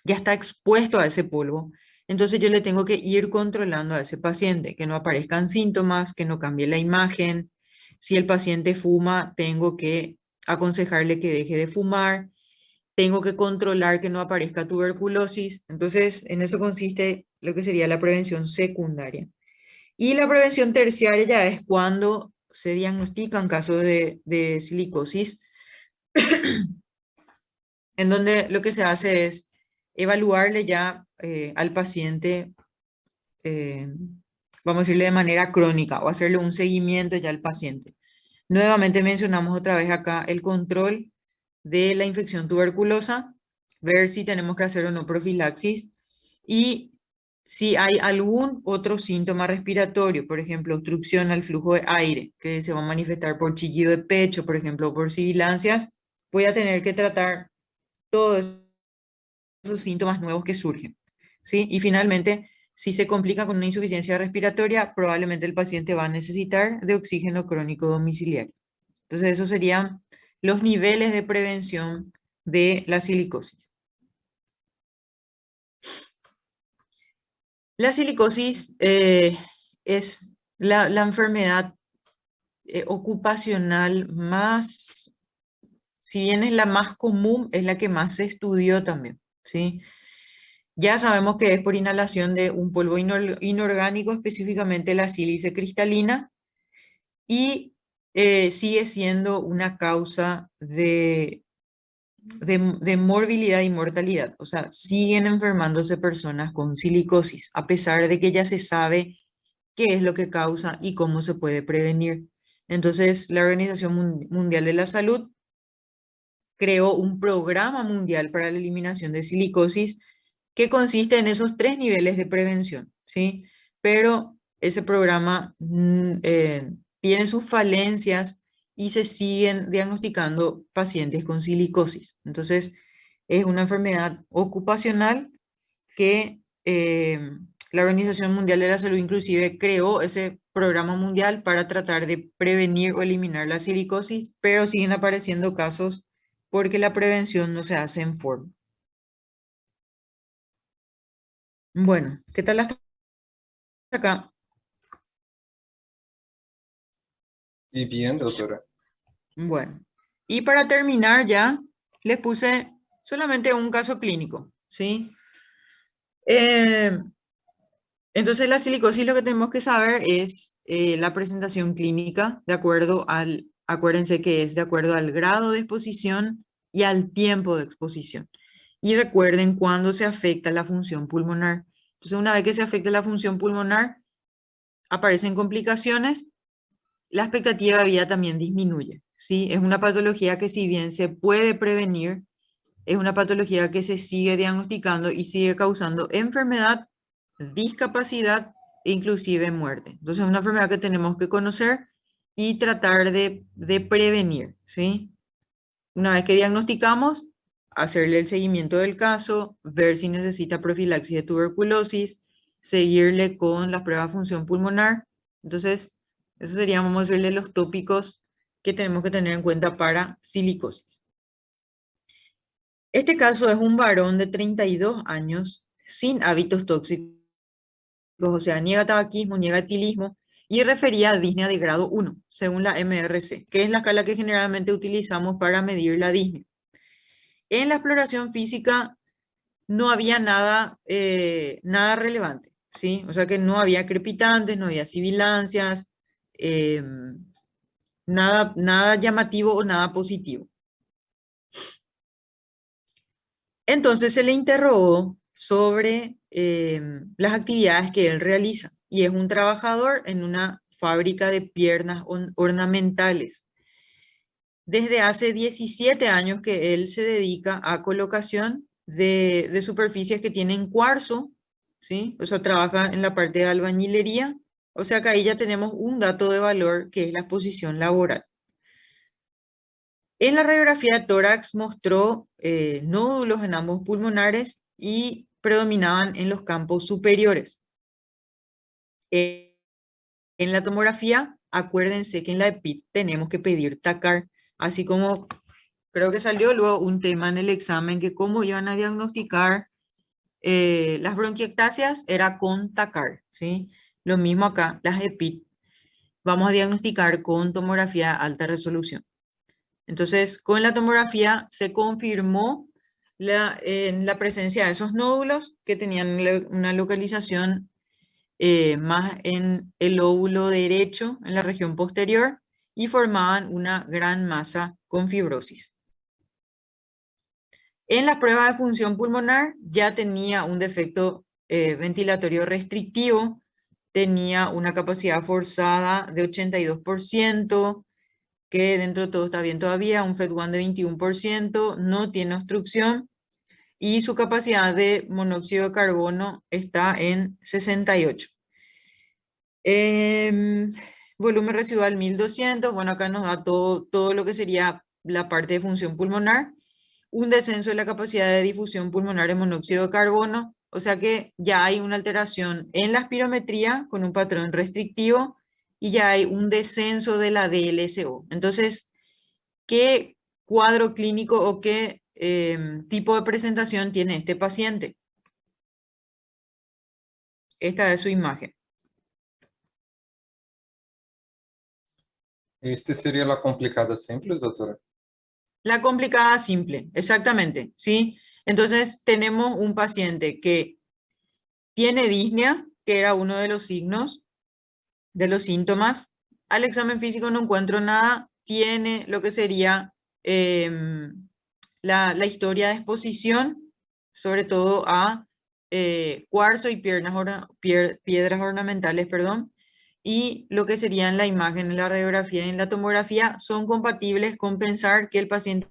ya está expuesto a ese polvo. Entonces yo le tengo que ir controlando a ese paciente, que no aparezcan síntomas, que no cambie la imagen. Si el paciente fuma, tengo que aconsejarle que deje de fumar. Tengo que controlar que no aparezca tuberculosis. Entonces, en eso consiste lo que sería la prevención secundaria. Y la prevención terciaria ya es cuando se diagnostican casos de silicosis, en donde lo que se hace es evaluarle ya al paciente, vamos a decirle de manera crónica, o hacerle un seguimiento ya al paciente. Nuevamente mencionamos otra vez acá el control de la infección tuberculosa, ver si tenemos que hacer o no profilaxis, y si hay algún otro síntoma respiratorio, por ejemplo, obstrucción al flujo de aire, que se va a manifestar por chillido de pecho, por ejemplo, por sibilancias, voy a tener que tratar todos esos síntomas nuevos que surgen, ¿sí? Y finalmente, si se complica con una insuficiencia respiratoria, probablemente el paciente va a necesitar de oxígeno crónico domiciliario. Entonces, esos serían los niveles de prevención de la silicosis. La silicosis es la enfermedad ocupacional más, si bien es la más común, es la que más se estudió también, ¿sí? Ya sabemos que es por inhalación de un polvo inorgánico, específicamente la sílice cristalina, y sigue siendo una causa de morbilidad y mortalidad. O sea, siguen enfermándose personas con silicosis, a pesar de que ya se sabe qué es lo que causa y cómo se puede prevenir. Entonces, la Organización Mundial de la Salud creó un programa mundial para la eliminación de silicosis que consiste en esos 3 niveles de prevención. ¿sí? Pero ese programa tiene sus falencias y se siguen diagnosticando pacientes con silicosis. Entonces, es una enfermedad ocupacional que la Organización Mundial de la Salud inclusive creó ese programa mundial para tratar de prevenir o eliminar la silicosis, pero siguen apareciendo casos porque la prevención no se hace en forma. Bueno, ¿qué tal hasta acá? Y bien, doctora. Bueno, y para terminar ya, les puse solamente un caso clínico, ¿sí? Entonces, la silicosis lo que tenemos que saber es la presentación clínica de acuerdo acuérdense que es de acuerdo al grado de exposición y al tiempo de exposición. Y recuerden cuando se afecta la función pulmonar. Entonces, una vez que se afecta la función pulmonar, aparecen complicaciones, la expectativa de vida también disminuye, ¿sí? Es una patología que si bien se puede prevenir, es una patología que se sigue diagnosticando y sigue causando enfermedad, discapacidad e inclusive muerte. Entonces es una enfermedad que tenemos que conocer y tratar de prevenir, ¿sí? Una vez que diagnosticamos, hacerle el seguimiento del caso, ver si necesita profilaxis de tuberculosis, seguirle con las pruebas de función pulmonar. Entonces, eso serían, vamos a verle los tópicos que tenemos que tener en cuenta para silicosis. Este caso es un varón de 32 años sin hábitos tóxicos, o sea, niega tabaquismo, niega etilismo y refería a disnea de grado 1, según la MRC, que es la escala que generalmente utilizamos para medir la disnea. En la exploración física no había nada, nada relevante, ¿sí? O sea que no había crepitantes, no había sibilancias, nada llamativo o nada positivo. Entonces se le interrogó sobre las actividades que él realiza y es un trabajador en una fábrica de piernas ornamentales. Desde hace 17 años que él se dedica a colocación de superficies que tienen cuarzo, ¿sí? O sea, trabaja en la parte de albañilería, o sea que ahí ya tenemos un dato de valor que es la exposición laboral. En la radiografía de tórax mostró nódulos en ambos pulmonares y predominaban en los campos superiores. En la tomografía, acuérdense que en la EPIT tenemos que pedir TACAR, así como creo que salió luego un tema en el examen que cómo iban a diagnosticar las bronquiectasias era con TACAR, ¿sí? Lo mismo acá, las EPIT, vamos a diagnosticar con tomografía alta resolución. Entonces, con la tomografía se confirmó la presencia de esos nódulos que tenían una localización más en el lóbulo derecho, en la región posterior, y formaban una gran masa con fibrosis. En la prueba de función pulmonar ya tenía un defecto ventilatorio restrictivo, tenía una capacidad forzada de 82%, que dentro de todo está bien todavía, un FET1 de 21%, no tiene obstrucción y su capacidad de monóxido de carbono está en 68. Volumen residual 1200, bueno, acá nos da todo lo que sería la parte de función pulmonar, un descenso de la capacidad de difusión pulmonar en monóxido de carbono, o sea que ya hay una alteración en la espirometría con un patrón restrictivo y ya hay un descenso de la DLSO. Entonces, ¿qué cuadro clínico o qué tipo de presentación tiene este paciente? Esta es su imagen. Este sería la complicada simple, doctora. La complicada simple, exactamente, ¿sí? Entonces, tenemos un paciente que tiene disnea, que era uno de los signos, de los síntomas. Al examen físico no encuentro nada. Tiene lo que sería la historia de exposición, sobre todo a cuarzo y piedras ornamentales, perdón. Y lo que serían la imagen en la radiografía y en la tomografía son compatibles con pensar que el paciente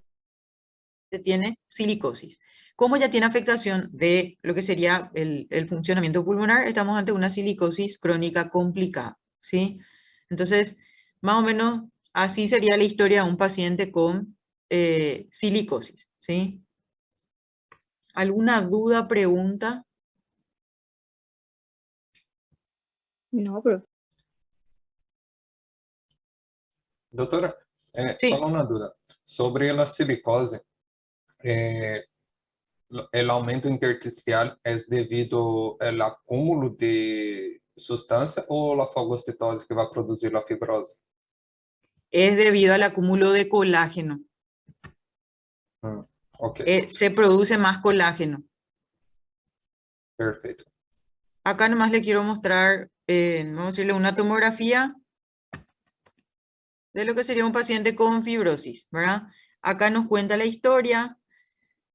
tiene silicosis. Como ya tiene afectación de lo que sería el funcionamiento pulmonar, estamos ante una silicosis crónica complicada, ¿sí? Entonces, más o menos así sería la historia de un paciente con silicosis, ¿sí? ¿Alguna duda, pregunta? No, pero Doutora, Sí. só uma dúvida. Sobre a silicose, el aumento intersticial es debido al acúmulo de sustancia o la fagocitose que va a producir la fibrose? Es debido al acúmulo de colágeno. Ok, Se produce más colágeno. perfeito. Acá nomás le quiero mostrar, vamos a decirle una tomografía de lo que sería un paciente con fibrosis, ¿verdad? Acá nos cuenta la historia,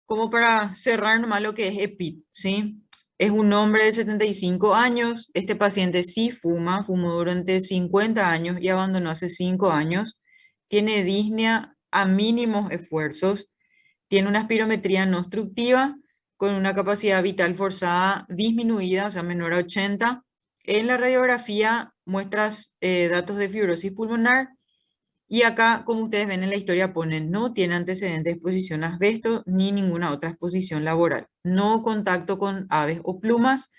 como para cerrar nomás lo que es EPIT, ¿sí? Es un hombre de 75 años, este paciente sí fumó durante 50 años y abandonó hace 5 años, tiene disnea a mínimos esfuerzos, tiene una espirometría no obstructiva con una capacidad vital forzada disminuida, o sea, menor a 80. En la radiografía muestras datos de fibrosis pulmonar y acá, como ustedes ven en la historia, ponen no tiene antecedentes de exposición a asbesto ni ninguna otra exposición laboral, no contacto con aves o plumas,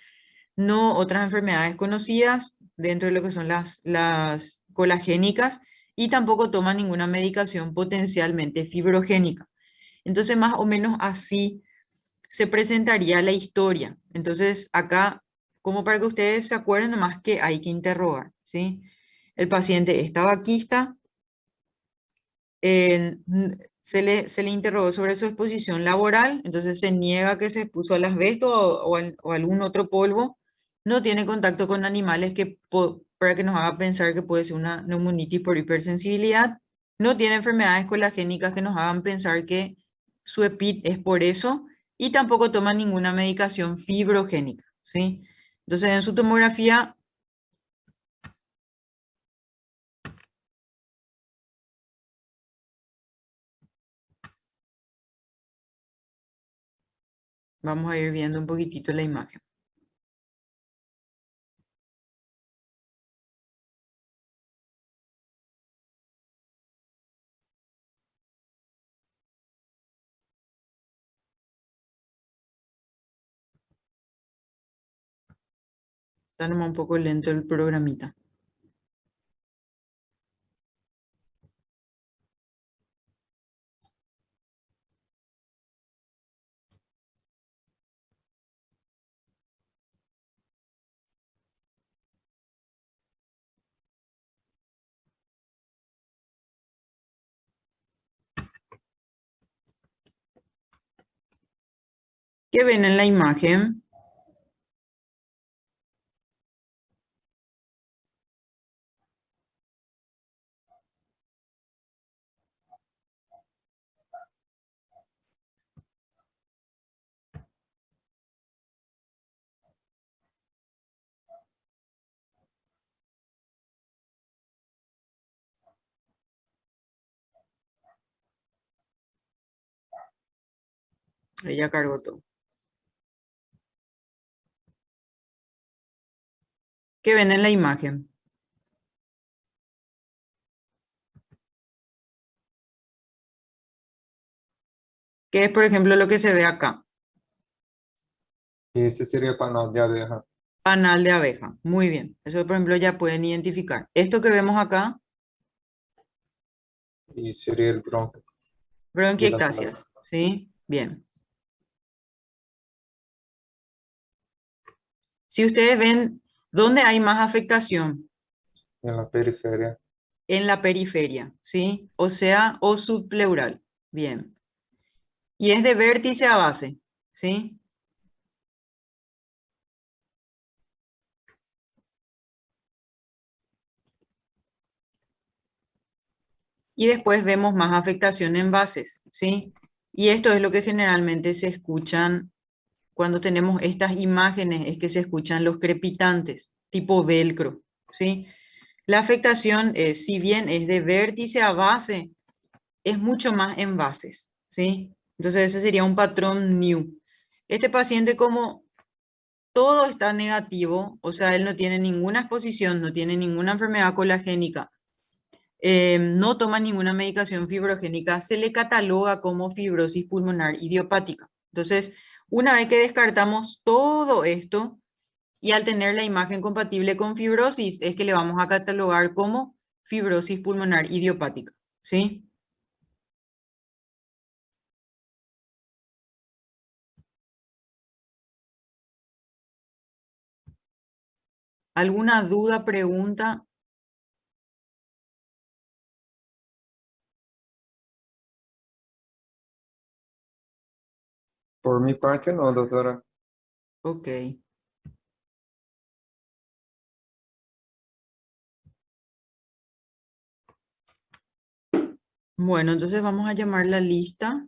no otras enfermedades conocidas dentro de lo que son las colagénicas y tampoco toma ninguna medicación potencialmente fibrogénica. Entonces, más o menos así se presentaría la historia. Entonces, acá, como para que ustedes se acuerden nomás que hay que interrogar, ¿sí? El paciente está vaquista, se le interrogó sobre su exposición laboral, entonces se niega que se expuso al asbesto o algún otro polvo, no tiene contacto con animales para que nos haga pensar que puede ser una neumonitis por hipersensibilidad, no tiene enfermedades colagénicas que nos hagan pensar que su EPIT es por eso, y tampoco toma ninguna medicación fibrogénica, ¿sí? Entonces en su tomografía vamos a ir viendo un poquitito la imagen. Está nomás un poco lento el programita. ¿Qué ven en la imagen? Ella cargó todo. ¿Qué ven en la imagen? ¿Qué es, por ejemplo, lo que se ve acá? Esse seria panal de abeja. Panal de abeja. Muy bien. Eso, por ejemplo, ya pueden identificar. Esto que vemos acá, E seria el bronco. bronquiectasias. ¿Sí? Bien. Si ustedes ven, ¿dónde hay más afectación? En la periferia. En la periferia, ¿sí? O sea, o subpleural. Bien. Y es de vértice a base, ¿sí? Y después vemos más afectación en bases, ¿sí? Y esto es lo que generalmente se escuchan cuando tenemos estas imágenes, es que se escuchan los crepitantes, tipo velcro, ¿sí? La afectación, si bien es de vértice a base, es mucho más en bases, ¿sí? Entonces ese sería un patrón new. Este paciente, como todo está negativo, o sea, él no tiene ninguna exposición, no tiene ninguna enfermedad colagénica, no toma ninguna medicación fibrogénica, se le cataloga como fibrosis pulmonar idiopática. Entonces, una vez que descartamos todo esto y al tener la imagen compatible con fibrosis, es que le vamos a catalogar como fibrosis pulmonar idiopática, ¿sí? ¿Alguna duda, pregunta? Por mi parte, no, doctora. Ok. Bueno, entonces vamos a llamar la lista.